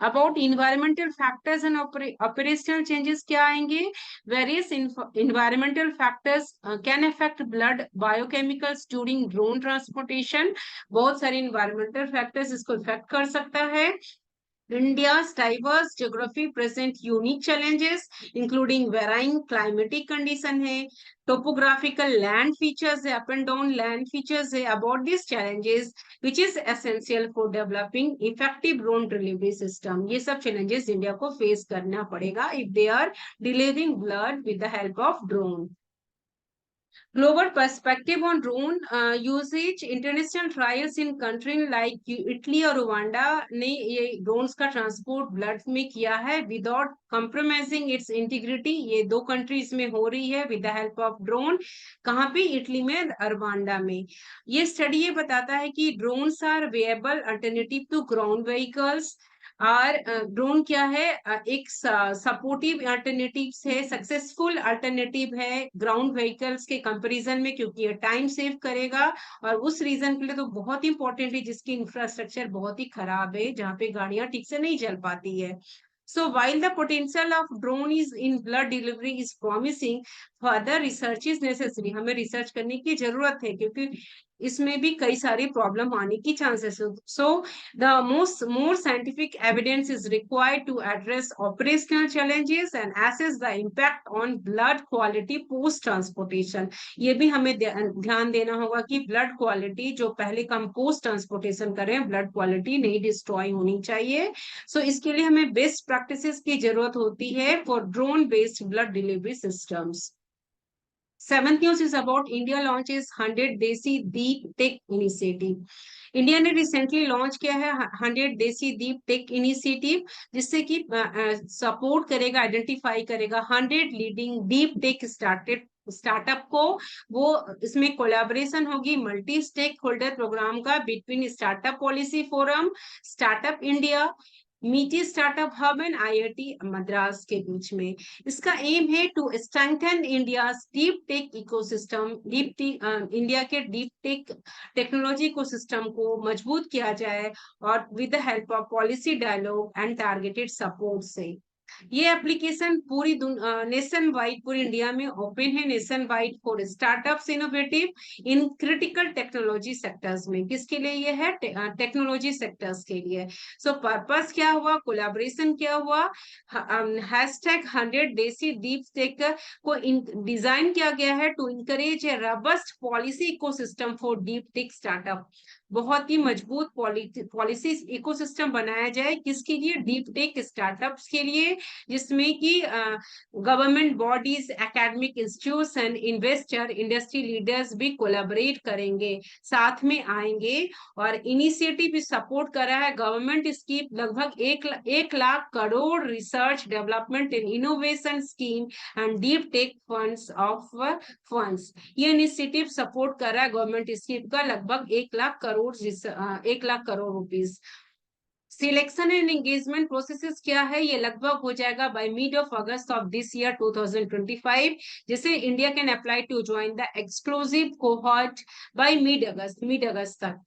About environmental factors and operational changes क्या आएंगे? Various environmental factors can affect blood biochemicals during drone transportation. बहुत सारे इन्वायरमेंटल फैक्टर्स इसको इफेक्ट कर सकता है। India's diverse geography present unique challenges, including varying climatic condition है, topographical land features है, up and down land features है. About these challenges, which is essential for developing effective drone delivery system. ये सब challenges India को face करना पड़ेगा if they are delivering blood with the help of drone. Global perspective on drone usage, international trials in countries like Italy और रवांडा ने ये drones का ट्रांसपोर्ट ब्लड में किया है विदाउट compromising its integrity. ये दो कंट्रीज में हो रही है with the help of drone. कहाँ पे? इटली में, रवांडा में. ये स्टडी ये बताता है कि drones are viable alternative to ground vehicles. और ड्रोन क्या है? एक सपोर्टिव अल्टरनेटिव है, सक्सेसफुल अल्टरनेटिव है ग्राउंड व्हीकल्स के कंपैरिजन में, क्योंकि ये टाइम सेव करेगा. और उस रीजन के लिए तो बहुत इंपॉर्टेंट है जिसकी इंफ्रास्ट्रक्चर बहुत ही खराब है, जहाँ पे गाड़ियां ठीक से नहीं चल पाती है. So while the potential of drone is in blood delivery is promising, further research is necessary. हमें रिसर्च करने की जरूरत है क्योंकि इसमें भी कई सारी प्रॉब्लम आने की चांसेस है. So the more scientific evidence is required to address operational challenges and assess the impact on blood quality post transportation. ये भी हमें ध्यान देना होगा कि ब्लड क्वालिटी जो पहले हम पोस्ट ट्रांसपोर्टेशन करें, ब्लड क्वालिटी नहीं डिस्ट्रॉय होनी चाहिए. सो इसके लिए हमें बेस्ट प्रैक्टिसेस की जरूरत होती है for drone based blood delivery systems. Seventh news is about India launches 100 Desi Deep Tech Initiative. India ने रिसेंटली लॉन्च किया है 100 देसी दीप टेक इनिशिएटिव, जिससे कि सपोर्ट करेगा, आइडेंटिफाई करेगा 100 लीडिंग डीप टेक स्टार्टअप को. वो इसमें कोलैबोरेशन होगी मल्टी स्टेक होल्डर प्रोग्राम का between startup policy forum, startup India, MeitY startup hub and IIT Madras के बीच में. इसका एम है to strengthen India deep tech ecosystem. India के डीप टेक टेक्नोलॉजी इकोसिस्टम को मजबूत किया जाए और with the help of policy dialogue and targeted support से. ये एप्लीकेशन पूरी नेशन वाइड पूरी इंडिया में ओपन है, nationwide for startups innovative in critical technology sectors में. किसके लिए ये है? टेक्नोलॉजी सेक्टर्स के लिए. सो पर्पस क्या हुआ? कोलैबोरेशन क्या हुआ? हैशटैग 100 देसी डीप टेक को डिजाइन किया गया है to encourage a robust policy ecosystem for deep tech startup. बहुत ही मजबूत पॉलिसी इकोसिस्टम बनाया जाए. किसके लिए? डीप टेक स्टार्टअप्स के लिए, जिसमें कि government bodies, academic institution, investor, industry leaders भी कोलैबोरेट करेंगे, साथ में आएंगे. और इनिशिएटिव भी सपोर्ट कर रहा है गवर्नमेंट. इसकी लगभग 1 lakh crore research development in innovation scheme and deep tech funds. ये इनिशिएटिव सपोर्ट कर रहा है गवर्नमेंट स्कीम का लगभग 1 lakh crore rupees. Selection and engagement processes क्या है? ये लगभग हो जाएगा by mid of August of this year 2025. जैसे India can apply to join the exclusive cohort by mid August तक.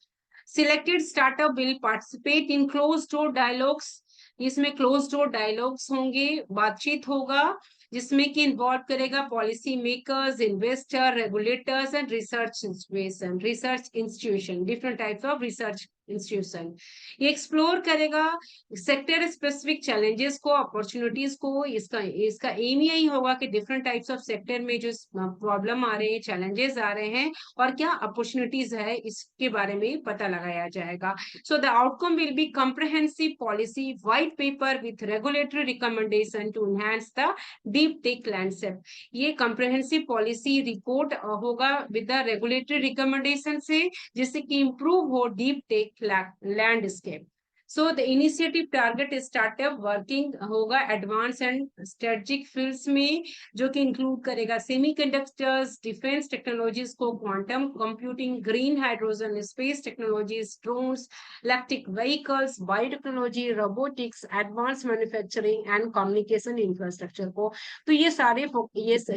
Selected startup will participate in close door dialogues. इसमें क्लोज डोर डायलॉग्स होंगे, बातचीत होगा, जिसमें कि इन्वॉल्व करेगा policy makers, investor, regulators and research institution, different types of research institution. ये एक्सप्लोर करेगा सेक्टर स्पेसिफिक चैलेंजेस को, अपॉर्चुनिटीज को. इसका एम यही होगा कि डिफरेंट टाइप्स ऑफ सेक्टर में जो प्रॉब्लम आ रहे हैं, चैलेंजेस आ रहे हैं और क्या अपॉर्चुनिटीज है, इसके बारे में पता लगाया जाएगा. So the outcome will be comprehensive policy white paper with regulatory recommendation to enhance the deep tech landscape. ये कॉम्प्रिहेंसिव पॉलिसी रिपोर्ट होगा विद द रेगुलेटरी रिकमेंडेशन से, जिससे कि इंप्रूव हो deep tech landscape. So the initiative target startup working होगा एडवांस एंड स्ट्रेटेजिक फील्ड्स में, जो कि इंक्लूड करेगा सेमीकंडक्टर्स, डिफेंस टेक्नोलॉजीज को, quantum computing, green hydrogen, space technologies, drones, electric vehicles, biotechnology, robotics, advance manufacturing and communication infrastructure को. तो ये सारे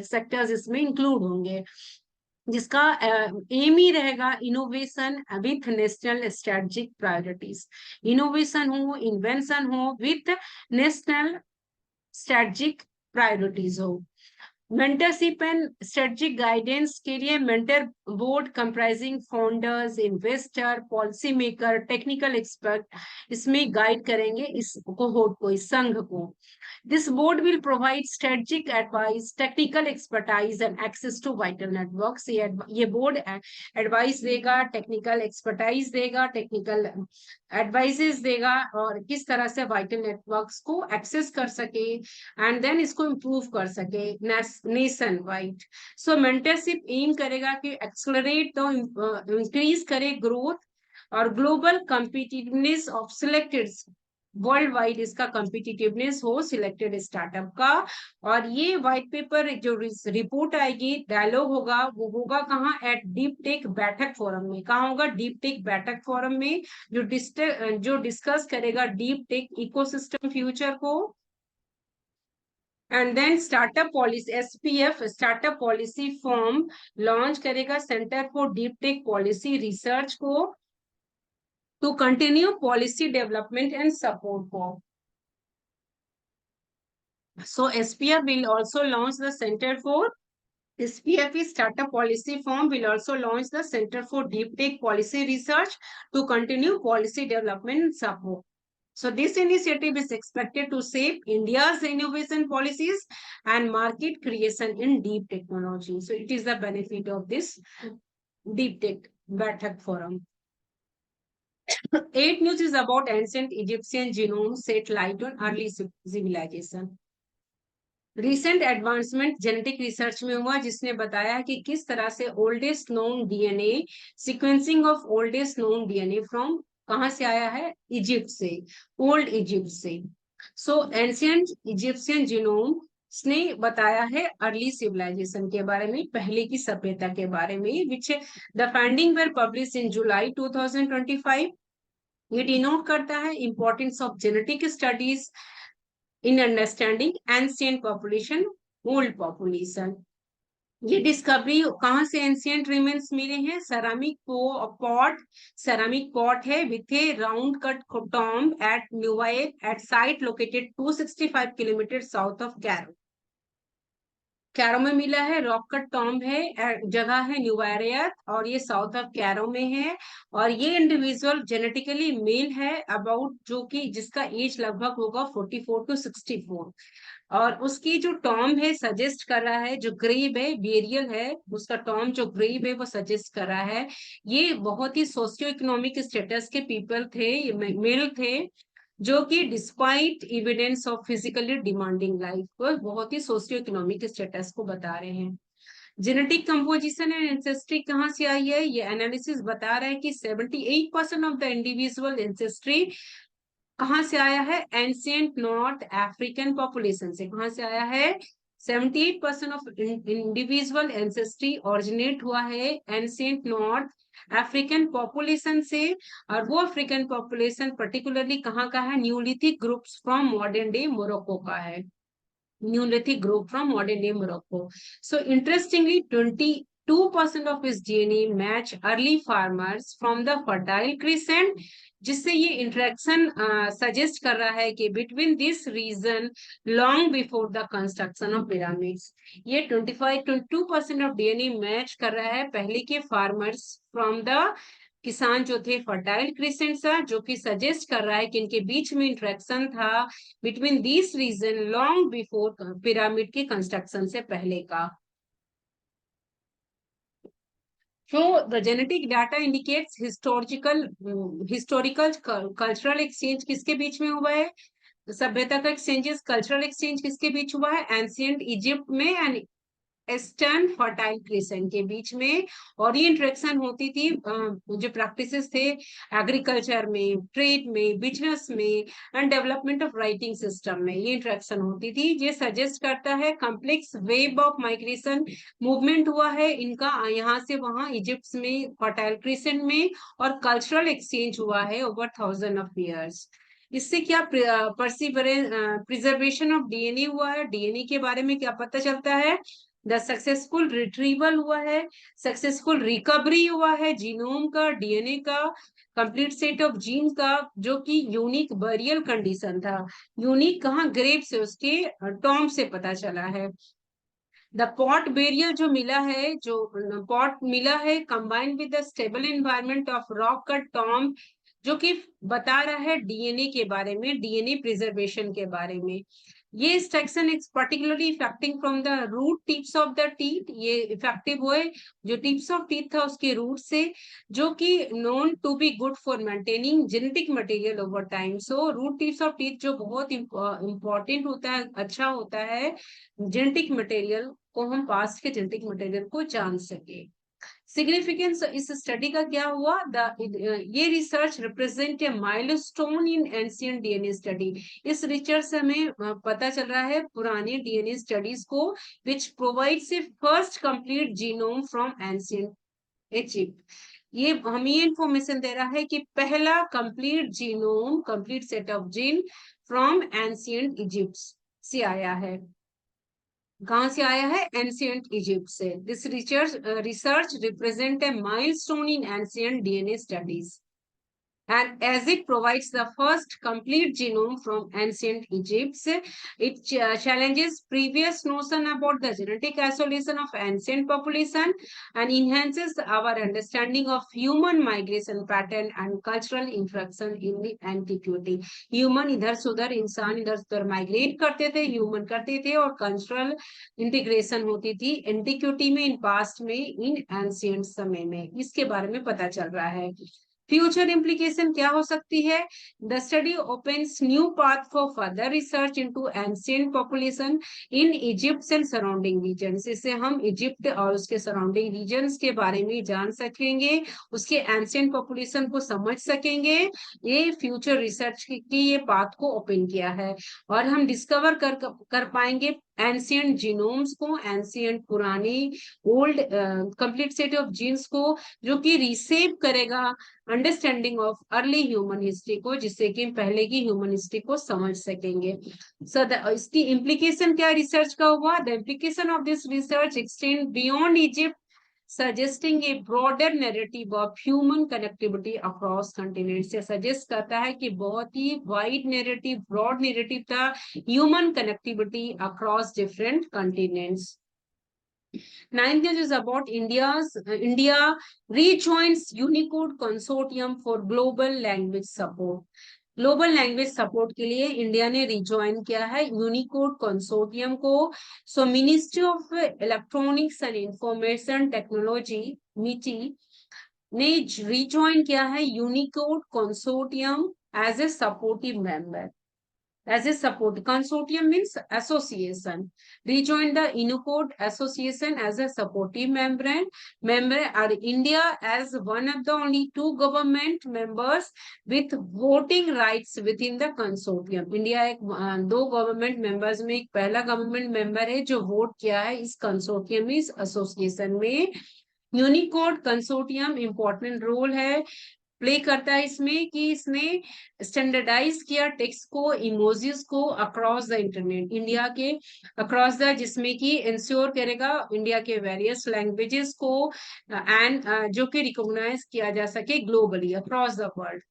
सेक्टर्स इसमें इंक्लूड होंगे, जिसका एम ही रहेगा innovation with national strategic priorities. Innovation हो, इन्वेंशन हो विथ नेशनल स्ट्रेटेजिक प्रायोरिटीज हो. मेंटरशिप एंड स्ट्रेटेजिक गाइडेंस के लिए mentor board comprising founders, investor, policy maker, technical expert इसमें गाइड करेंगे इस कोहोर्ट को, इस संघ को। This board will provide strategic advice, technical expertise and access to vital networks. ये बोर्ड एडवाइस देगा, टेक्निकल एक्सपर्टाइज देगा, टेक्निकल एडवाइजेस देगा और किस तरह से वाइटल नेटवर्क्स को एक्सेस कर सके एंड देन इसको इम्प्रूव कर सके नेशन वाइड। सो मेंटरशिप एम करेगा कि एक्सलरेट तो इंक्रीज करे ग्रोथ और global competitiveness of selected, world wide इसका कॉम्पिटिटिवनेस हो सिलेक्टेड स्टार्टअप का। और ये व्हाइट पेपर जो रिपोर्ट आएगी, डायलॉग होगा, वो होगा कहाँ, एट डीप टेक बैठक फोरम में। कहाँ होगा, डीप टेक बैठक फोरम में, जो डिस्कस करेगा डीप टेक इकोसिस्टम फ्यूचर को। And then startup policy, SPF startup policy form launch करेगा, centre for deep tech policy research को, to continue policy development and support for. So SPF will also launch the Center for, SPF is Startup Policy Firm will also launch the Center for Deep Tech Policy Research to continue policy development and support. So this initiative is expected to shape India's innovation policies and market creation in deep technology. So it is the benefit of this Deep Tech Bathak Forum. 8 news is about ancient Egyptian genome shed light on early civilization. Recent advancement genetic research में हुआ जिसने बताया कि किस तरह से oldest known DNA, sequencing of oldest known DNA from कहां से आया है, इजिप्ट से, ओल्ड इजिप्ट से। सो एंशियंट इजिप्शियन जीनोम ने बताया है अर्ली सिविलाइजेशन के बारे में, पहले की सभ्यता के बारे में, which the finding were publish in July 2025। ये डिनोट करता है importance of genetic studies in understanding ancient population, old population. ये डिस्कवरी कहाँ से एंशियंट रिमेन्स मिले हैं, सेरामिक पॉट, सेरामिक पॉट है with a round cut tomb at Nuwayrat at site located 265 kilometre south of Cairo. Cairo में मिला है, रॉक कट टॉम्ब है, जगह है न्यूवारियत और ये साउथ ऑफ कैरो में है। और ये इंडिविजुअल जेनेटिकली मेल है अबाउट, जो कि जिसका एज लगभग होगा 44 to 64। और उसकी जो टॉम्ब है सजेस्ट कर रहा है, जो ग्रेव है बेरियल है, उसका टॉम्ब जो ग्रेव है वो सजेस्ट कर रहा है ये बहुत ही सोशियो इकोनॉमिक स्टेटस के पीपल थे, मेल थे, जो कि despite evidence of physically demanding life को बहुत ही सोशियो इकोनॉमिक स्टेटस को बता रहे हैं। जेनेटिक कंपोजिशन एंड एंसेस्ट्री कहाँ से आई है, ये एनालिसिस बता रहा है कि 78% ऑफ द इंडिविजुअल एंसेस्ट्री कहाँ से आया है, एंशियंट नॉर्थ अफ्रीकन पॉपुलेशन से। कहाँ से आया है, 78% ऑफ इंडिविजुअल एंसेस्ट्री ओरिजिनेट हुआ है एंशियंट नॉर्थ अफ्रीकन पॉपुलेशन से। और वो अफ्रीकन पॉपुलेशन पर्टिकुलरली कहाँ का है, Neolithic groups from modern day Morocco का है, Neolithic group from modern day Morocco. So interestingly 22% of his DNA match early farmers from the Fertile Crescent, जिससे ये इंटरेक्शन सजेस्ट कर रहा है कि between this region long before the construction of pyramids. ये 22% ऑफ डीएनए मैच कर रहा है पहले के फार्मर्स फ्रॉम द किसान जो थे फर्टाइल क्रिसेंट सा, जो कि सजेस्ट कर रहा है कि इनके बीच में इंटरेक्शन था between this region long before pyramid के कंस्ट्रक्शन से पहले का। So the genetic data indicates historical cultural exchange किसके बीच में हुआ है, सभ्यता का एक्सचेंजेस, कल्चरल एक्सचेंज किसके बीच हुआ है, एंशियंट इजिप्ट में एंड ईस्टर्न फर्टाइल क्रिसेंट के बीच में। और ये इंटरेक्शन होती थी जो प्रैक्टिसेस थे एग्रीकल्चर में, ट्रेड में, बिजनेस में and development of writing system में, ये इंटरेक्शन होती थी। ये सजेस्ट करता है complex web of migration movement हुआ है इनका यहाँ से वहां इजिप्ट में फर्टाइल क्रिसेंट में, और कल्चरल एक्सचेंज हुआ है ओवर 1000 ऑफ ईयर्स। इससे क्या प्रिजर्वेशन ऑफ डीएनए हुआ है, डीएनए के बारे में क्या पता चलता है, द सक्सेसफुल रिट्रीवल हुआ है, सक्सेसफुल रिकवरी हुआ है जीनोम का, डीएनए का, कंप्लीट सेट ऑफ जीन का, जो कि यूनिक बरियल कंडीशन था। यूनिक कहाँ, ग्रेव से, उसके टॉम से पता चला है। द पॉट बेरियल जो मिला है, जो पॉट मिला है combined with the stable environment of rock cut Tom, जो कि बता रहा है डीएनए के बारे में, डीएनए प्रिजर्वेशन के बारे में। ये extraction is particularly affecting from the root tips of the teeth, ये इफेक्टिव हुए जो टिप्स ऑफ टीथ था उसके रूट से, जो कि known to be good for maintaining genetic material over time. So root tips of teeth जो बहुत इंपॉर्टेंट होता है, अच्छा होता है जेनेटिक मटेरियल को, हम पास्ट के जेनेटिक मटेरियल को जान सके। सिग्निफिकेंस इस स्टडी का क्या हुआ, ये research represent a milestone in ancient DNA study. इस रिसर्च से हमें पता चल रहा है पुराने डीएनए स्टडीज को, which provides a first complete genome from ancient Egypt. ये हमें ये इंफॉर्मेशन दे रहा है कि पहला complete genome, complete set of gene from ancient Egypt से आया है। कहां से आया है? एंशिएंट इजिप्ट से। This research represent a milestone in ancient DNA studies, and as it provides the first complete genome from ancient Egypt, it challenges previous notion about the genetic isolation of ancient population and enhances our understanding of human migration pattern and cultural infraction in the antiquity. Human इधर से उधर, इंसान इधर से उधर माइग्रेट करते थे, ह्यूमन करते थे, और कल्चरल इंटीग्रेशन होती थी एंटिक्विटी में, इन पास्ट में, इन एंशिएंट समय में। इसके बारे में पता चल रहा है। फ्यूचर इम्प्लीकेशन क्या हो सकती है? The study opens new path for further research into ancient population in Egypt and surrounding regions. इससे हम इजिप्ट और उसके सराउंडिंग रीजन्स के बारे में जान सकेंगे, उसके एंशिएंट पॉपुलेशन को समझ सकेंगे। ये फ्यूचर रिसर्च की ये पाथ को ओपन किया है, और हम डिस्कवर कर पाएंगे एंशिएंट जीनोम्स को, एंशिएंट पुरानी old complete set of genes को, जो कि रिसेव करेगा understanding of early human history को, जिससे कि पहले की ह्यूमन हिस्ट्री को समझ सकेंगे। इसकी इम्प्लीकेशन क्या रिसर्च का हुआ? The implication of this research extend beyond Egypt, suggesting a broader narrative of human connectivity across continents। से सजेस्ट करता है कि बहुत ही वाइड नेरेटिव, ब्रॉड नेरेटिव था human connectivity across different continents. Ninth news is about India rejoins Unicode Consortium for Global Language Support। Global language support के लिए इंडिया ने रिज्वाइन किया है यूनिकोड कंसोर्टियम को। So ministry of electronics and information technology, MeitY, ने रिज्वाइन किया है Unicode Consortium as a supportive member. As a support consortium means association, rejoin the Unicode association as a supportive member are India as one of the only two government members with voting rights within the consortium। India एक दो गवर्नमेंट मेंबर्स में एक पहला गवर्नमेंट मेंबर है जो वोट किया है इस कंसोर्टियम, इस एसोसिएशन में। यूनिकोड कंसोर्टियम इंपॉर्टेंट रोल है प्ले करता है इसमें, कि इसने स्टैंडर्डाइज किया टेक्स्ट को, इमोजीज को अक्रॉस द इंटरनेट, इंडिया के अक्रॉस द, जिसमें कि इंश्योर करेगा इंडिया के वेरियस लैंग्वेजेस को एंड जो कि रिकॉग्नाइज किया जा सके ग्लोबली अक्रॉस द वर्ल्ड।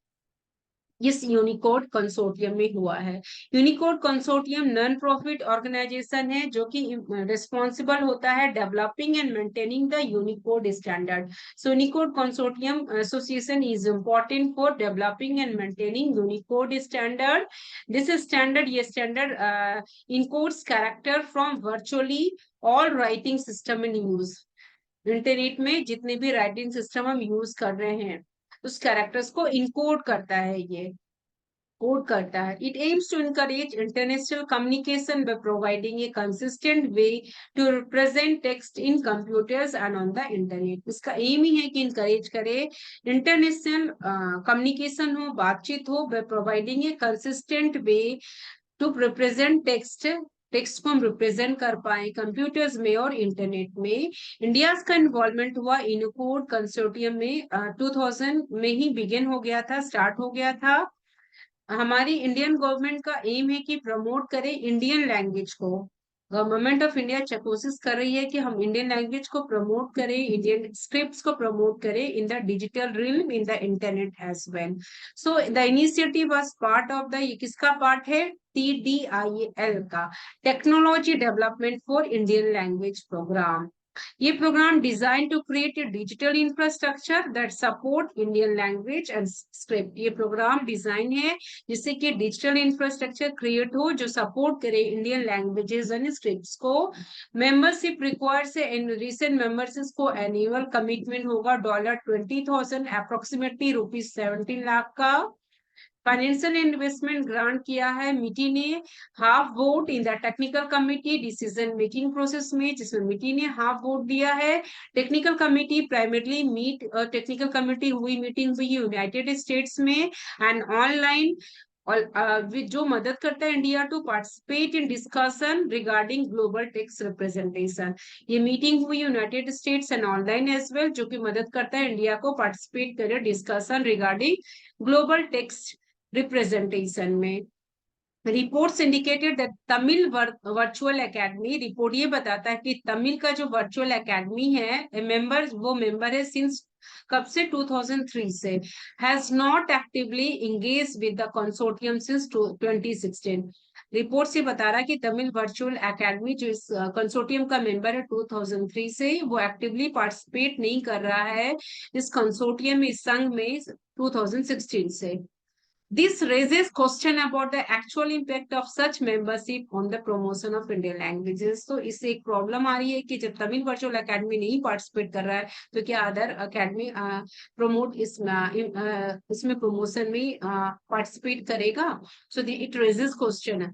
इस यूनिकोड कंसोर्टियम में हुआ है। Unicode consortium non profit organisation है जो कि रिस्पॉन्सिबल होता है developing and maintaining the Unicode standard. So Unicode consortium association is important for developing and maintaining Unicode standard. This standard, ये standard encodes character from virtually all writing system in use. Internet में जितने भी राइटिंग सिस्टम हम यूज कर रहे हैं उस कैरेक्टर्स को इनकोड करता है, ये कोड करता है। It aims to encourage international communication by providing a consistent way to represent text in computers and on the internet. इसका एम ही है कि इनकरेज करे इंटरनेशनल कम्युनिकेशन हो, बातचीत हो, by providing a consistent way to represent text को हम रिप्रेजेंट कर पाए कंप्यूटर्स में और इंटरनेट में। इंडिया का इन्वॉल्वमेंट हुआ यूनिकोड कंसोर्टियम में 2000 में ही बिगिन हो गया था, स्टार्ट हो गया था। हमारी इंडियन गवर्नमेंट का एम है कि प्रमोट करे इंडियन लैंग्वेज को, गवर्नमेंट ऑफ इंडिया कोशिश कर रही है कि हम इंडियन लैंग्वेज को प्रमोट करें, इंडियन स्क्रिप्ट्स को प्रमोट करें in the digital realm, in the internet as well. So the initiative was part of the, ये किसका पार्ट है, TDIL का, technology development for Indian language programme. ये programme design to create a digital infrastructure that support Indian language and script. ये प्रोग्राम डिजाइन है जिससे कि डिजिटल इंफ्रास्ट्रक्चर क्रिएट हो जो सपोर्ट करे इंडियन लैंग्वेजेस एंड स्क्रिप्ट्स को। मेंबरशिप रिक्वायर्ड से इन रिसेंट मेंबर्स को एनुअल कमिटमेंट होगा $20,000 अप्रोक्सीमेटली ₹17 लाख का। फाइनेंशियल इन्वेस्टमेंट ग्रांट किया है मिटी ने, half vote in the technical committee decision making process में, जिसमें मिटी ने हाफ वोट दिया है। Technical committee primarily technical committee हुई मीटिंग हुई यूनाइटेड स्टेट्स में एंड ऑनलाइन, और जो मदद करता है India to participate in discussion regarding global text representation. ये मीटिंग हुई United States and online as well, जो कि मदद करता है इंडिया को पार्टिसिपेट करे discussion regarding global text representation में। Reports indicated that Tamil virtual academy, report ये बताता है कि तमिल का जो वर्चुअल एकेडमी है वो मेंबर है सिंस कब से, 2003 से, has not actively engage with the consortium since 2016। Report से बता रहा है कि तमिल वर्चुअल एकेडमी जो इस कंसोर्टियम का मेंबर है 2003 से, वो एक्टिवली पार्टिसिपेट नहीं कर रहा है इस कंसोर्टियम में, इस संघ में 2016 से। This raises question about the actual impact of such membership on the promotion of Indian languages. तो इससे एक प्रॉब्लम आ रही है कि जब तमिल वर्चुअल एकेडमी नहीं पार्टिसिपेट कर रहा है तो क्या अदर अकेडमी प्रमोट इसमें प्रमोशन में पार्टिसिपेट करेगा? So it raises question.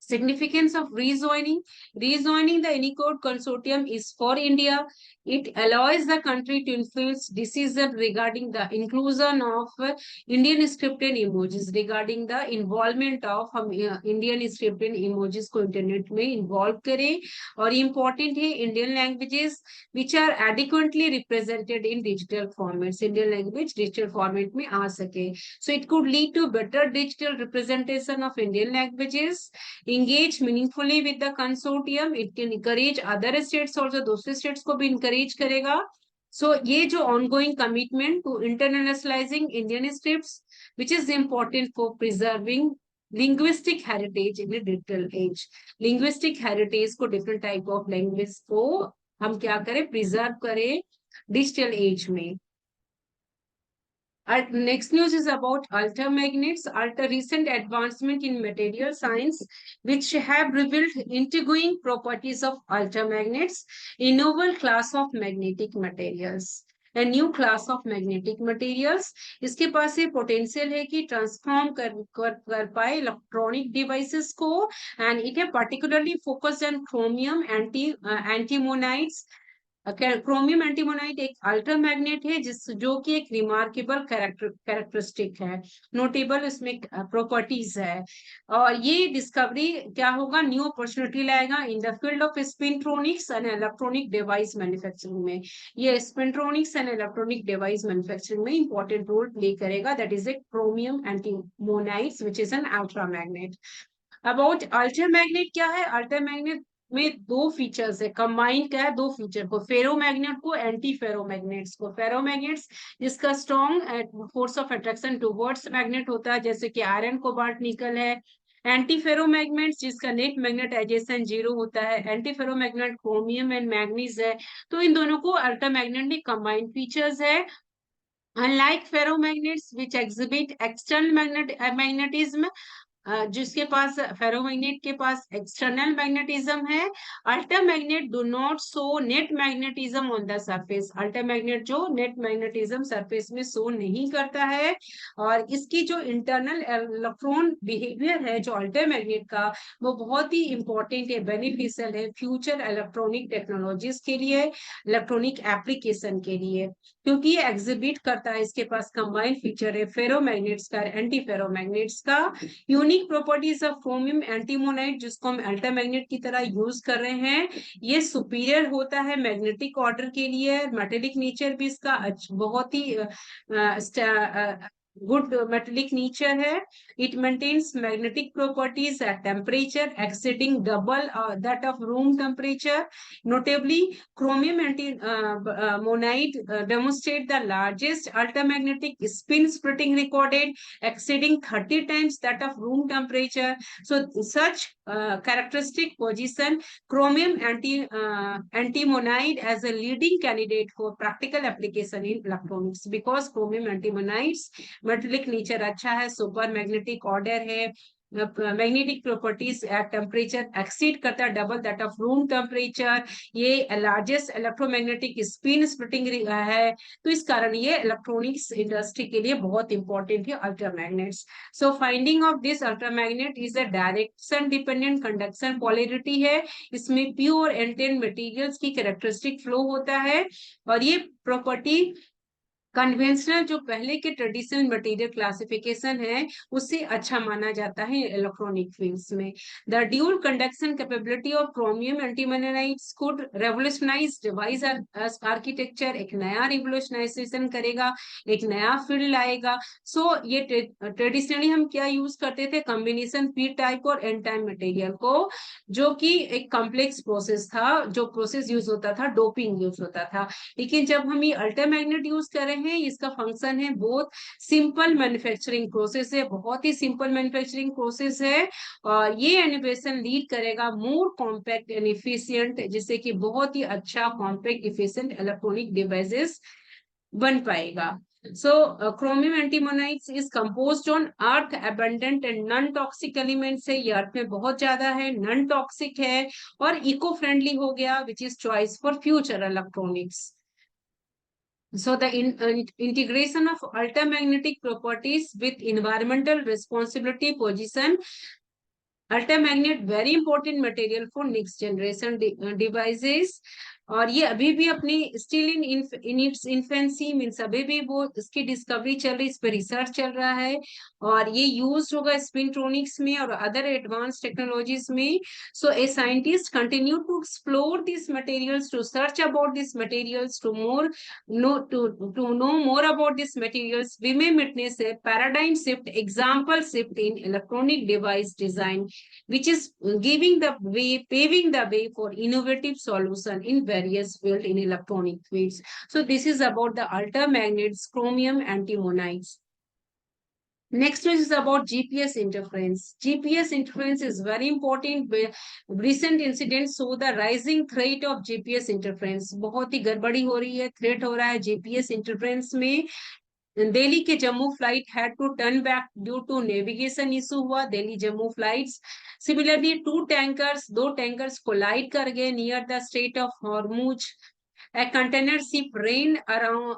Significance of rejoining. Rejoining the Unicode Consortium is for India. It allows the country to influence decisions regarding the inclusion of Indian scripted emojis, regarding the involvement of Indian scripted emojis को इंटरनेट में इन्वॉल्व करें। और इम्पोर्टेंट है Indian languages which are adequately represented in digital formats, Indian language digital format में आ सके। So it could lead to better digital representation of Indian languages. engage meaningfully with the consortium, it can encourage other states also, दूसरे states को भी encourage करेगा। So ये जो ongoing commitment to internationalizing Indian scripts, which is important for preserving linguistic heritage in the digital age। linguistic heritage को different type of language को हम क्या करें, preserve करें digital age में। Next news is about ultramagnets. Recent advancement in material science, which have revealed intriguing properties of ultramagnets, a novel class of magnetic materials. A new class of magnetic materials. इसके पास ये पोटेंशियल है कि ट्रांसफॉर्म कर पाए इलेक्ट्रॉनिक डिवाइसेस को, एंड इट है particularly focused on chromium antimonide। Chromium antimonide एक अल्ट्रामैग्नेट है जो कि एक रिमार्केबल कैरेक्टरिस्टिक है, नोटेबल इसमें प्रॉपर्टीज है। और ये डिस्कवरी क्या होगा, न्यू अपॉर्चुनिटी लाएगा in the field of spintronics and electronic device manufacturing में। ये spintronics and electronic device manufacturing में इंपॉर्टेंट रोल प्ले करेगा। That is a chromium antimonide which is an altermagnet. About अल्ट्रामैग्नेट क्या है, अल्ट्रामैग्नेट में दो फीचर्स है, कंबाइन क्या है दो फीचर को, फेरोमैग्नेट को एंटी फेरोमैग्नेट्स को। फेरोमैग्नेट्स जिसका strong force of attraction towards magnet होता है, जैसे कि आयरन कोबाल्ट निकल है। एंटी फेरोमैग्नेट्स जिसका नेट मैग्नेटाइजेशन 0 होता है। Anti ferromagnet chromium and manganese है। तो इन दोनों को अल्ट्रामैग्नेट में कंबाइंड फीचर्स है। Unlike ferromagnets which exhibit external magnetism, जिसके पास फेरोमैग्नेट के पास एक्सटर्नल मैग्नेटिज्म है, altermagnet do not show net magnetism on the surface. Altermagnet जो नेट मैग्नेटिज्म सरफेस में शो नहीं करता है। और इसकी जो इंटरनल इलेक्ट्रॉन बिहेवियर है जो अल्ट्रामैग्नेट का, वो बहुत ही इंपॉर्टेंट है, बेनिफिशियल है फ्यूचर इलेक्ट्रॉनिक टेक्नोलॉजीज के लिए, इलेक्ट्रॉनिक एप्लीकेशन के लिए, क्योंकि ये एग्जिबिट करता है, इसके पास कंबाइंड फीचर है फेरोमैग्नेट्स का, एंटी फेरोमैग्नेट्स का। यूनिक प्रॉपर्टीज ऑफ क्रोमियम एंटीमोनाइट जिसको हम अल्ट्रामैग्नेट की तरह यूज कर रहे हैं, ये सुपीरियर होता है मैग्नेटिक ऑर्डर के लिए। मेटेलिक नेचर भी इसका बहुत ही गुड मेटेलिक नेचर है. It maintains magnetic properties at temperature exceeding double that of room temperature. Notably, chromium antimonide demonstrate the largest ultramagnetic spin splitting recorded, exceeding 30 times that of room temperature. So, such characteristic position chromium antimonide as a leading candidate for practical application in electronics, because chromium antimonides metallic nature अच्छा है, सुपर मैग्नेटिक ऑर्डर है, magnetic properties at temperature exceed करता है double that of room temperature. ये लार्जेस्ट इलेक्ट्रोमैग्नेटिक स्पिन स्प्लिटिंग है. तो इस कारण ये इलेक्ट्रॉनिक्स इंडस्ट्री के लिए बहुत इंपॉर्टेंट है altermagnets. So finding of this altermagnet is a direction dependent conduction polarity है. इसमें प्योर एंटेन मटेरियल्स की कैरेक्टरिस्टिक फ्लो होता है, और ये प्रॉपर्टी कन्वेंशनल जो पहले के ट्रेडिशनल मटेरियल क्लासिफिकेशन है उससे अच्छा माना जाता है इलेक्ट्रॉनिक फील्ड्स में. The dual conduction capability of chromium antimonides could revolutionise device architecture. एक नया रिवोल्यूशनाइजेशन करेगा, एक नया फील्ड लाएगा. सो ये ट्रेडिशनली हम क्या यूज करते थे, कॉम्बिनेशन पी टाइप और एन टाइप मटेरियल को, जो कि एक कॉम्प्लेक्स प्रोसेस था. जो प्रोसेस यूज होता था, डोपिंग यूज होता था. लेकिन जब हम ये अल्टरमैग्नेट यूज कर रहे हैं, इसका फंक्शन है बहुत सिंपल मैन्युफैक्चरिंग प्रोसेस है, बहुत ही सिंपल मैन्युफैक्चरिंग प्रोसेस है. और ये इनोवेशन लीड करेगा मोर कॉम्पैक्ट एंड इफिशियंट, जिससे कि बहुत ही अच्छा कॉम्पैक्ट इफिशियंट इलेक्ट्रॉनिक डिवाइसेस बन पाएगा. So, chromium antimonides is composed on earth abundant and non-toxic elements है. ये अर्थ में बहुत ज्यादा है, नॉन टॉक्सिक है और इको फ्रेंडली हो गया, which is choice for future electronics. So the integration of ultramagnetic properties with environmental responsibility position ultramagnet very important material for next generation devices. और ये अभी भी अपनी still in its infancy means अभी भी वो इसकी डिस्कवरी चल रही, इस पर रिसर्च चल रहा है, और ये यूज होगा स्पिनट्रोनिक्स में और अदर एडवांस टेक्नोलॉजीज में. So a scientist continue to explore this materials, to search about this materials, to know more about this materials. We may witness a paradigm shift, example shift in electronic device design, which is paving the way for innovative solution in various fields in electronic fields. So this is about the ultramagnets, chromium antimonides. Next is about GPS interference. GPS interference is very important. Recent incidents show the rising threat of GPS interference. बहुत ही गड़बड़ी हो रही है, थ्रेट हो रहा है GPS interference में. दिल्ली के Jammu flight had to turn back due to navigation issue हुआ. दिल्ली जम्मू फ्लाइट्स. सिमिलरली दो टैंकर्स कोलाइड कर गए near the strait of Hormuz. A container ship ran around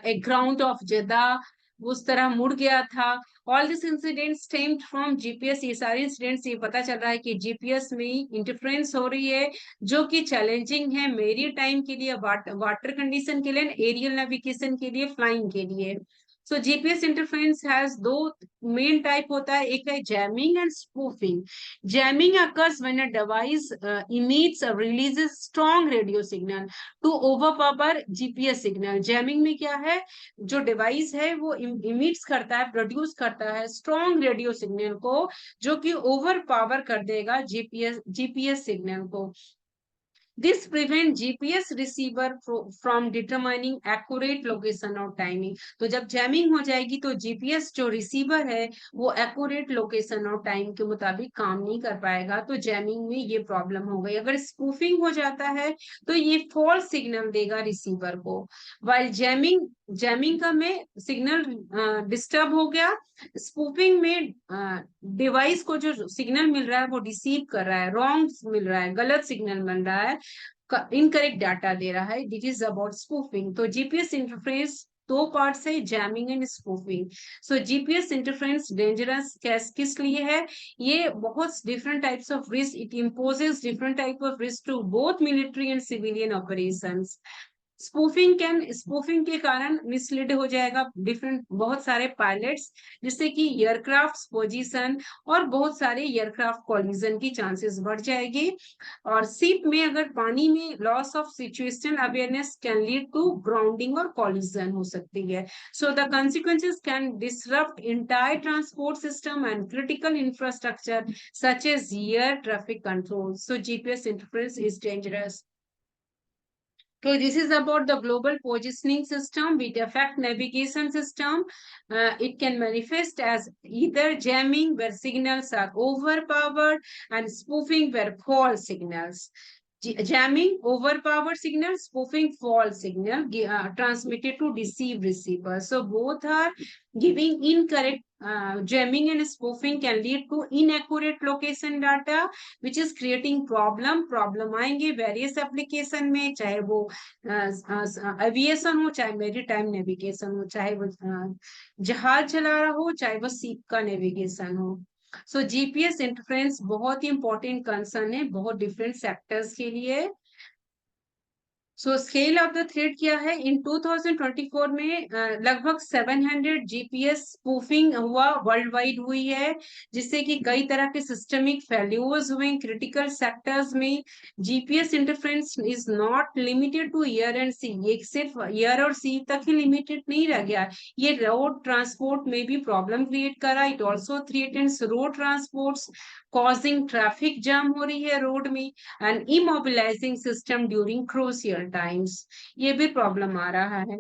a ground of Jeddah, उस तरह मुड़ गया था. All this incident stemmed from GPS. ये सारे इंसिडेंट्स ये पता चल रहा है कि जीपीएस में इंटरफ्रेंस हो रही है, जो कि चैलेंजिंग है मेरी टाइम के लिए, वाटर कंडीशन के लिए, एरियल नेविगेशन के लिए, फ्लाइंग के लिए. सो जीपीएस इंटरफ्रेंस हैज दो मेन टाइप होता है, एक है jamming and spoofing. Jamming occurs when a device emits or releases strong radio signal to overpower GPS signal. Jamming में क्या है, जो डिवाइस है वो इमिट्स करता है, प्रोड्यूस करता है स्ट्रॉन्ग रेडियो सिग्नल को, जो कि ओवर पावर कर देगा जीपीएस सिग्नल को. This prevents GPS receiver from determining accurate location or timing. तो जब जैमिंग हो जाएगी तो जीपीएस जो रिसीवर है वो एक्यूरेट लोकेशन और टाइम के मुताबिक काम नहीं कर पाएगा. तो जैमिंग में ये प्रॉब्लम हो गई. अगर स्पूफिंग हो जाता है तो ये फॉल्स सिग्नल देगा रिसीवर को. वाइल जैमिंग का में सिग्नल डिस्टर्ब हो गया, स्पूफिंग में डिवाइस को जो सिग्नल मिल रहा है वो डिसीव कर रहा है, रॉन्ग मिल रहा है, गलत सिग्नल मिल रहा है, इनकरेक्ट डाटा दे रहा है. This is about spoofing. तो जीपीएस इंटरफेरेंस दो पार्ट्स है, jamming and spoofing. So GPS interference dangerous किस लिए है, ये बहुत different types of risk, it imposes different type of risk to both military and civilian operations. Spoofing के कारण मिसलीड हो जाएगा डिफरेंट बहुत सारे पायलट्स, जिससे कि एयरक्राफ्ट पोजीशन और बहुत सारे एयरक्राफ्ट कॉलिजन की चांसेस बढ़ जाएगी। और शिप में अगर पानी में loss of situation awareness can lead to grounding और कॉलिजन हो सकती है। So the consequences can disrupt entire transport system and critical infrastructure such as air traffic control. So GPS interference is dangerous. So this is about the global positioning system which affect navigation system. It can manifest as either jamming where signals are overpowered and spoofing where false signals. Jamming, overpowered signal, spoofing, false signal transmitted to deceive receiver. So both are giving incorrect. Jamming and spoofing can lead to inaccurate location data, which is creating problem आएंगे various application में, चाहे वो एविएशन हो, चाहे मेरी टाइम नेविगेशन हो, चाहे वो जहाज चला रहा हो, चाहे वो सीप का नेविगेशन हो। सो जीपीएस इंटरफेरेंस बहुत ही इंपॉर्टेंट कंसर्न है बहुत डिफरेंट सेक्टर्स के लिए। So scale of the threat क्या है, इन 2024 में लगभग 700 जीपीएस स्पूफिंग हुआ वर्ल्ड वाइड हुई है, जिससे कि कई तरह के सिस्टमिक फेल्यूर्स हुए क्रिटिकल सेक्टर्स में। GPS interference is not limited to air and sea, ये सिर्फ एयर और सी तक ही लिमिटेड नहीं रह गया, ये रोड ट्रांसपोर्ट में भी प्रॉब्लम क्रिएट करा। It also threatens road transports, causing traffic jam हो रही है रोड में, and immobilising system during crucial times, ये भी प्रॉब्लम आ रहा है।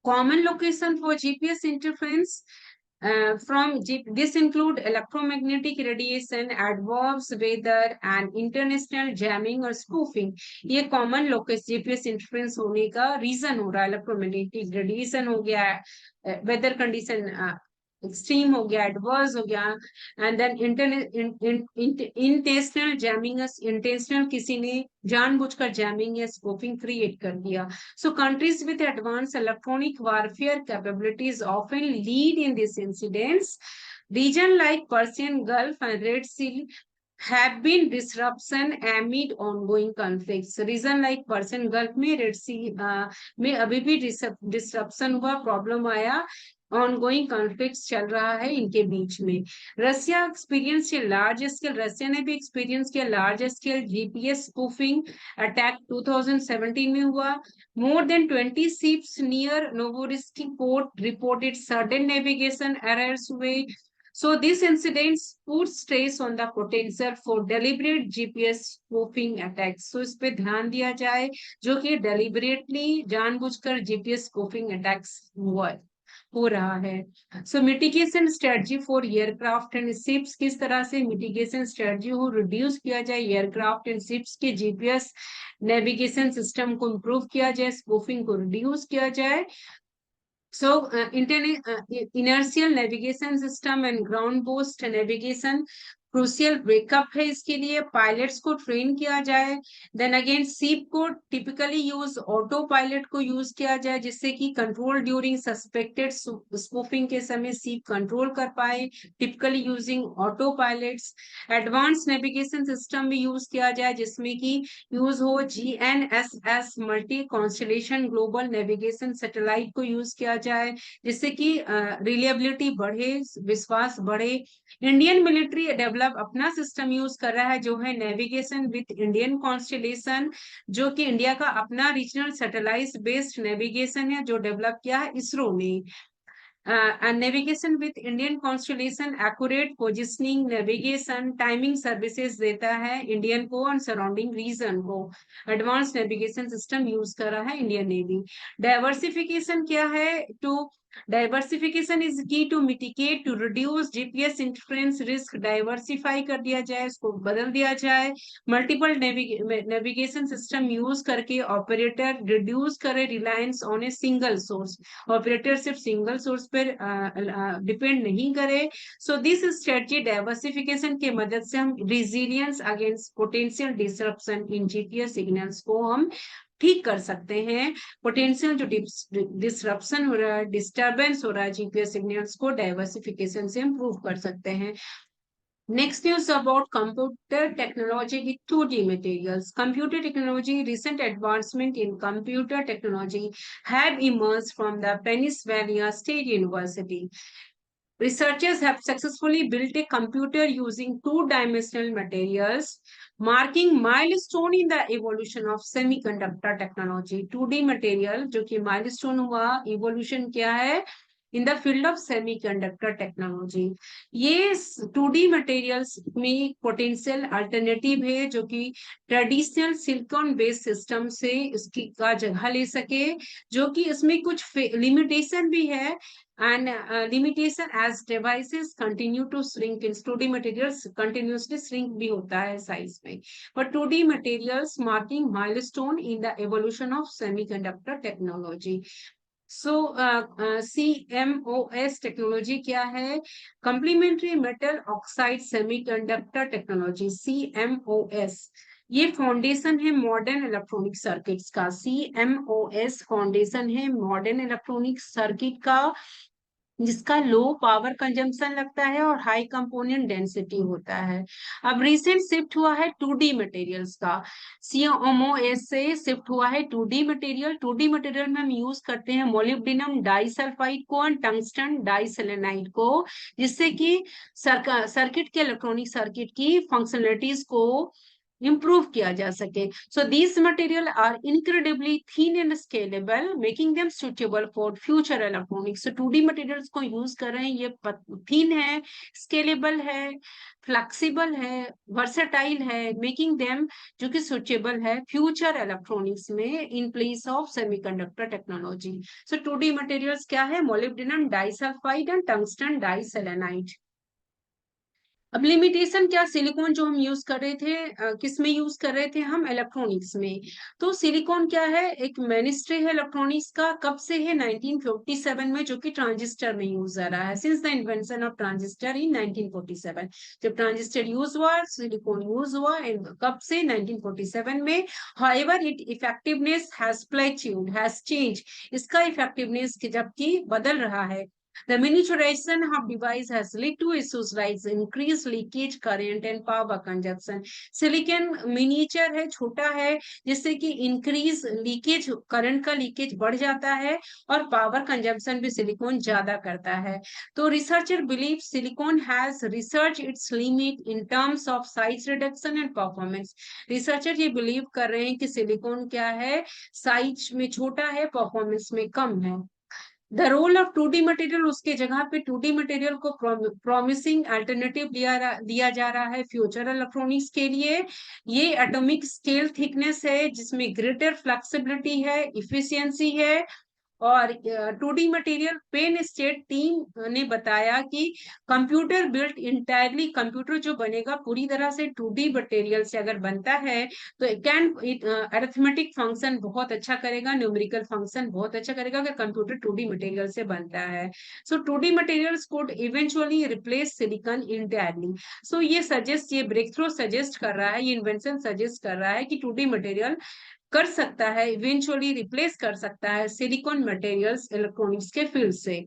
Common location for GPS interference this include electromagnetic radiation, adverse weather and international jamming और spoofing। ये कॉमन लोकेशन जीपीएस इंटरफेरेंस होने का रीजन हो रहा है, इलेक्ट्रोमैग्नेटिक रेडिएशन हो गया, वेदर कंडीशन एक्सट्रीम हो गया, एडवर्स हो गया, and then intentional jamming, intentional किसी ने जानबूझकर जैमिंग या स्पूफिंग क्रिएट कर दिया। So countries with advanced electronic warfare capabilities often lead in these incidents. Region like Persian Gulf and Red Sea have been disruption amid ongoing conflicts. Region like Persian Gulf में Red Sea में अभी भी disruption हुआ, प्रॉब्लम आया, ऑनगोइंग कॉन्फ्लिक्ट चल रहा है इनके बीच में। रशिया एक्सपीरियंस किया लार्ज स्केल, रशिया ने भी एक्सपीरियंस किया large scale GPS spoofing attack 2017 में हुआ। More than 20 ships near Novorossiysk port reported sudden navigation errors हुए। So these incidents put stress on the potential for deliberate GPS spoofing attacks. So इस पे ध्यान दिया जाए, जो कि deliberately जानबूझकर GPS spoofing attacks हो रहा है। So mitigation strategy for aircraft and ships, किस तरह से मिटिगेशन स्ट्रेटजी को रिड्यूस किया जाए, एयरक्राफ्ट एंड शिप्स के जीपीएस नेविगेशन सिस्टम को इम्प्रूव किया जाए, स्पूफिंग को रिड्यूस किया जाए। So inertial navigation system and ground based navigation crucial breakup है, इसके लिए पायलट्स को ट्रेन किया जाए। देन अगेन सीप को टिपिकली यूज ऑटो पायलट को यूज किया जाए, जिससे कि कंट्रोल ड्यूरिंग सस्पेक्टेड स्पूफिंग के समय सीप कंट्रोल कर पाए, typically using auto pilots. Advance navigation system भी यूज किया जाए, जिसमें कि यूज हो GNSS multi constellation global navigation satellite को यूज किया जाए, जिससे कि रिलायबिलिटी बढ़े, विश्वास बढ़े। इंडियन मिलिट्री डेवलप अपना सिस्टम यूज कर रहा है, जो है नेविगेशन विथ इंडियन कॉन्स्टलेशन, जो कि इंडिया का अपना रीजनल सैटेलाइट बेस्ड नेविगेशन है, जो डेवलप किया है इसरो ने। Navigation with Indian constellation accurate positioning navigation timing services देता है इंडियन को और सराउंडिंग रीजन को। एडवांस नेविगेशन सिस्टम यूज कर रहा है इंडियन नेवी। डाइवर्सिफिकेशन क्या है, to diversification is key to mitigate to reduce GPS interference risk, diversify कर दिया जाए, इसको बदल दिया जाए। मल्टीपल नेविगेशन सिस्टम यूज करके ऑपरेटर रिड्यूस करे reliance on a single source, operator सिर्फ सिंगल सोर्स पर डिपेंड नहीं करे। सो दिस स्ट्रेटजी डाइवर्सिफिकेशन के मदद से हम रिजिलियंस अगेंस्ट पोटेंशियल डिसरप्शन इन जीपीएस सिग्नल्स को हम ठीक कर सकते हैं। पोटेंशियल जो डिसरप्शन हो रहा है, डिस्टर्बेंस हो रहा है जीपीएस सिग्नल्स को, डाइवर्सिफिकेशन से इम्प्रूव कर सकते हैं। Next news about computer technology with 2D materials. Computer technology, recent advancement in computer technology have emerged from the Pennsylvania State University. Researchers have successfully built a computer using two-dimensional materials, marking milestone in the evolution of semiconductor technology. 2D material जो कि milestone हुआ, evolution क्या है? In the field of semiconductor technology. ये 2D materials में potential alternative है जो कि traditional silicon based system से इसकी का जगह ले सके, जो कि इसमें कुछ limitation भी है, and limitation as devices continue to shrink in 2D materials continuously shrink भी होता है size में, but 2D materials marking milestone in the evolution of semiconductor technology. So CMOS technology क्या है? Complementary metal oxide semiconductor technology, CMOS. ये फाउंडेशन है मॉडर्न इलेक्ट्रॉनिक सर्किट्स का। CMOS फाउंडेशन है मॉडर्न इलेक्ट्रॉनिक सर्किट का, जिसका लो पावर कंजम्पशन लगता है और हाई कंपोनेंट डेंसिटी होता है। अब रिसेंट शिफ्ट हुआ है 2D मटेरियल्स का। CMOS से शिफ्ट हुआ है 2D मटेरियल। 2D मटेरियल में हम यूज करते हैं मोलिब्डेनम डाइसल्फाइड को और टंगस्टन डाइसेलेनाइड को, जिससे कि सर्किट के इलेक्ट्रॉनिक सर्किट की फंक्शनलिटीज को improve किया जा सके. So these material are incredibly thin and scalable, making them suitable for future electronics. So 2D materials को use कर रहे हैं, ये thin है, scalable है, flexible है, versatile है, making them जो कि suitable है future electronics में in place of semiconductor technology. So 2D materials क्या है? Molybdenum disulfide and tungsten diselenide. अब लिमिटेशन क्या? सिलिकॉन जो हम यूज कर रहे थे, किस में यूज कर रहे थे हम? इलेक्ट्रॉनिक्स में। तो सिलिकॉन क्या है? एक मेनिस्ट्री है इलेक्ट्रॉनिक्स का। कब से है? 1947 में, जो कि ट्रांजिस्टर में यूज आ रहा है, since the invention of transistor in 1947। जब ट्रांजिस्टर यूज हुआ, सिलिकॉन यूज हुआ, कब से? 1947 में। However it effectiveness has plateaued, has change, इसका इफेक्टिवनेस जबकि बदल रहा है। The miniaturization of device has led to issues like increased leakage current and power consumption. Silicon miniature है, छोटा है, जिससे कि increase leakage, current का leakage बढ़ जाता है और power consumption भी silicon ज्यादा करता है। तो researcher believe silicon has researched its limit in terms of size reduction and performance. Researcher ये believe कर रहे हैं कि silicon क्या है? Size में छोटा है, performance में कम है। The role of 2D material, उसके जगह पे 2D मटेरियल को प्रॉमिसिंग अल्टरनेटिव दिया जा रहा है फ्यूचर इलेक्ट्रॉनिक्स के लिए। ये एटॉमिक स्केल थिकनेस है, जिसमें ग्रेटर फ्लेक्सिबिलिटी है, इफिशियंसी है। और 2D material Penn State team ने बताया कि कंप्यूटर बिल्ट इंटायरली, कंप्यूटर जो बनेगा पूरी तरह से 2D मटेरियल से अगर बनता है, तो कैन अरिथमेटिक फंक्शन बहुत अच्छा करेगा, न्यूमेरिकल फंक्शन बहुत अच्छा करेगा अगर कंप्यूटर 2D मटेरियल से बनता है। So 2D materials could eventually replace silicon entirely. So ये सजेस्ट, ये ब्रेक थ्रू सजेस्ट कर रहा है, ये इन्वेंशन सजेस्ट कर रहा है कि 2D मटेरियल कर सकता है, इवेंचुअली रिप्लेस कर सकता है सिलिकॉन मटेरियल्स इलेक्ट्रॉनिक्स के फील्ड से।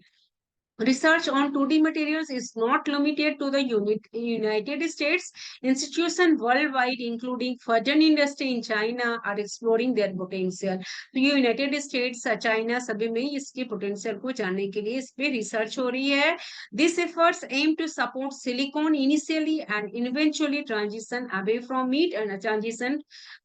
Research on 2D materials is not limited to the United States. Institutions worldwide, including Fujian Industry in China, are exploring their potential. तो ये यूनाइटेड स्टेट्स, चाइना, सभी में इसके पोटेंशियल को जानने के लिए इस पे रिसर्च हो रही है। These efforts aim to support silicon initially and eventually transition away from it and transition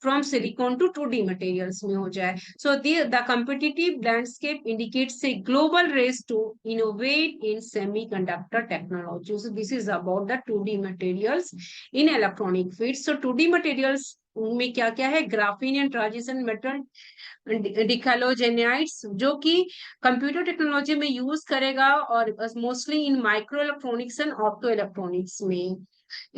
from silicon to 2D materials में हो जाए. So the competitive landscape indicates a global race to innovate in semiconductor technology. So this is about the 2D materials in electronic fields. So 2D materials में क्या क्या है? Graphene and transition metal dichalcogenides, जो कि कंप्यूटर टेक्नोलॉजी में यूज करेगा और mostly in microelectronics and optoelectronics में।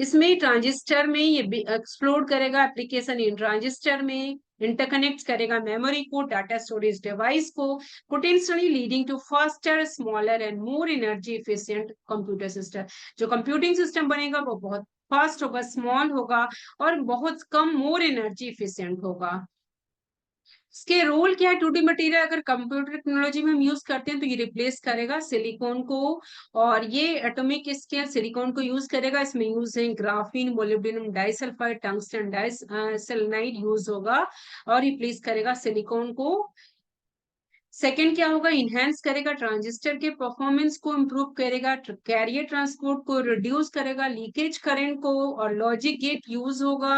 इसमें ट्रांजिस्टर में ये एक्सप्लोर करेगा एप्लीकेशन इन ट्रांजिस्टर में, इंटरकनेक्ट करेगा मेमोरी को, डाटा स्टोरेज डिवाइस को, potentially leading to faster, smaller and more energy efficient computer system. जो कंप्यूटिंग सिस्टम बनेगा वो बहुत फास्ट होगा, स्मॉल होगा और बहुत कम, मोर एनर्जी एफिशिएंट होगा। इसके रोल क्या है? 2D मटेरियल अगर कंप्यूटर टेक्नोलॉजी में हम यूज करते हैं तो ये रिप्लेस करेगा सिलिकॉन को, और ये एटॉमिक स्केल सिलिकॉन को यूज करेगा। इसमें यूज है graphene, molybdenum disulphide, tungsten disulphide use होगा और रिप्लेस करेगा सिलिकॉन को। सेकेंड क्या होगा? इनहेंस करेगा ट्रांजिस्टर के परफॉर्मेंस को, इम्प्रूव करेगा कैरियर ट्रांसपोर्ट को, रिड्यूस करेगा लीकेज करंट को, और लॉजिक गेट यूज होगा,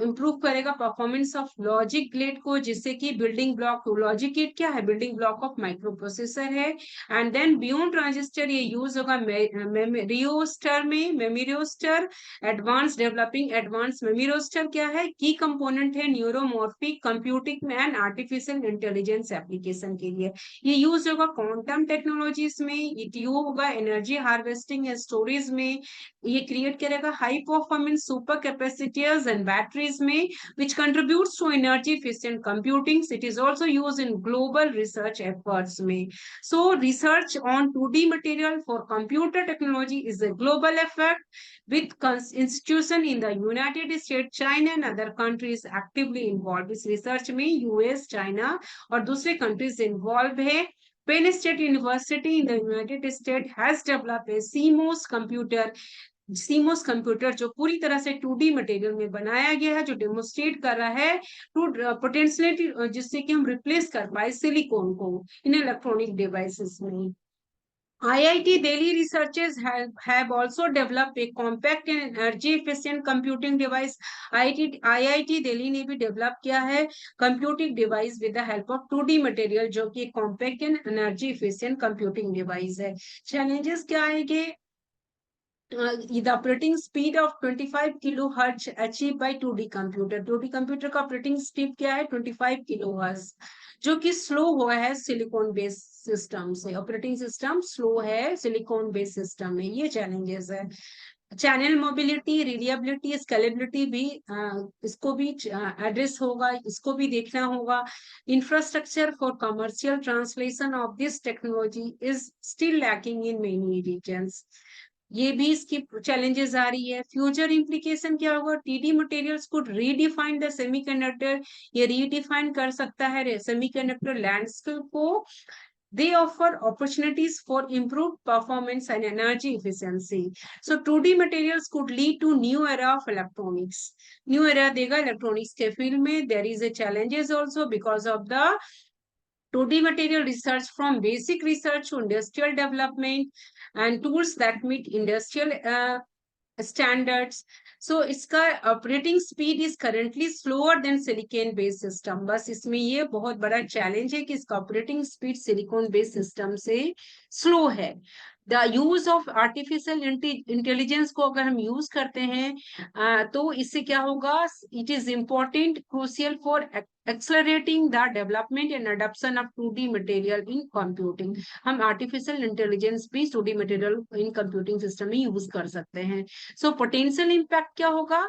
इम्प्रूव करेगा परफॉर्मेंस ऑफ लॉजिक गेट को, जिससे कि बिल्डिंग ब्लॉक, लॉजिक गेट क्या है? Building block of micro processor है। एंड देन बियॉन्ड ट्रांजिस्टर ये यूज होगा मेमोरियोस्टर में, मेमोरियोस्टर एडवांस डेवलपिंग एडवांस मेमोरियोस्टर क्या है? की कंपोनेंट है neuromorphic computing and artificial intelligence application के लिए। ये यूज होगा क्वांटम टेक्नोलॉजीज में, ये यूज होगा एनर्जी हार्वेस्टिंग एंड स्टोरेज में, ये क्रिएट करेगा high performance super capacitors and batteries में, which contributes to energy efficient computing. It is also used in global research efforts में. So research on 2D material for computer technology is a global effort with institution in the United States, China and other countries actively involved. इस research में US, China और दूसरे countries involved है। Penn State University in the United States has developed a CMOS computer जो पूरी तरह से 2D मटेरियल में बनाया गया है, जो डेमोस्ट्रेट कर रहा है टू पोटेंशियलिटी, जिससे कि हम रिप्लेस कर पाए सिलिकॉन को इन इलेक्ट्रॉनिक डिवाइसेस में। IIT Delhi researchers have also developed a compact and energy efficient computing device. IIT Delhi ने भी डेवलप किया है computing device with the help of 2D material, जो कि compact and energy efficient computing device है। चैलेंजेस क्या आएंगे? the operating speed of 25 kilohertz achieved by 2D computer। 2D computer का ऑपरेटिंग स्पीड क्या है? 25 किलोहर्ट्ज, जो कि स्लो हुआ है सिलिकॉन बेस्ड सिस्टम से। ऑपरेटिंग सिस्टम स्लो है सिलिकॉन बेस्ड सिस्टम में, ये चैलेंजेस है। चैनल मोबिलिटी, रिलिएबिलिटी, स्केलेबिलिटी भी इसको भी एड्रेस होगा, इसको भी देखना होगा। Infrastructure for commercial translation of this technology is still lacking in many regions. ये भी इसकी चैलेंजेस आ रही है। फ्यूचर इम्प्लीकेशन क्या होगा? TD materials could redefine the semiconductor, ये रीडिफाइन कर सकता है सेमीकंडक्टर लैंडस्केप को। They offer opportunities for improved performance and energy efficiency. So 2D materials could lead to new era of electronics. New era देगा electronics के field में। There is a challenges also because of the 2D material research, from basic research to industrial development and tools that meet industrial standards. So इसका operating speed is currently slower then silicon based system. बस इसमें ये बहुत बड़ा चैलेंज है कि इसका operating speed silicon based system से स्लो है। The use of artificial intelligence को अगर हम यूज करते हैं तो इससे क्या होगा? It is important crucial for accelerating the development and adoption of 2D material in computing. हम आर्टिफिशियल इंटेलिजेंस भी 2D material in computing system में यूज कर सकते हैं। सो पोटेंशियल इम्पैक्ट क्या होगा?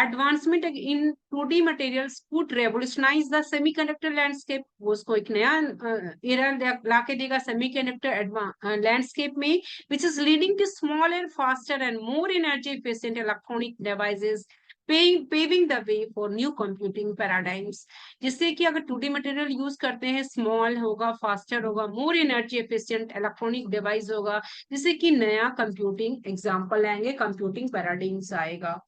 Advancement in 2D materials would revolutionise the semiconductor landscape. वो उसको एक नया एरा लाके देगा सेमीकंडक्टर लैंडस्केप में, which is leading to smaller, faster and more energy efficient electronic devices, paving the way for new computing paradigms। जिससे कि अगर 2D मटेरियल यूज करते हैं, स्मॉल होगा, फास्टर होगा, मोर एनर्जी एफिशिएंट इलेक्ट्रॉनिक डिवाइस होगा, जिससे कि नया कंप्यूटिंग एग्जांपल आएंगे, कंप्यूटिंग पैराडाइम्स आएगा।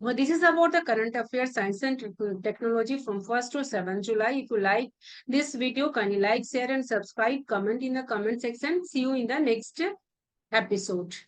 Well, this is about the current affairs, science and technology from 1st to 7th July. If you like this video, can you like, share and subscribe, comment in the comment section. See you in the next episode.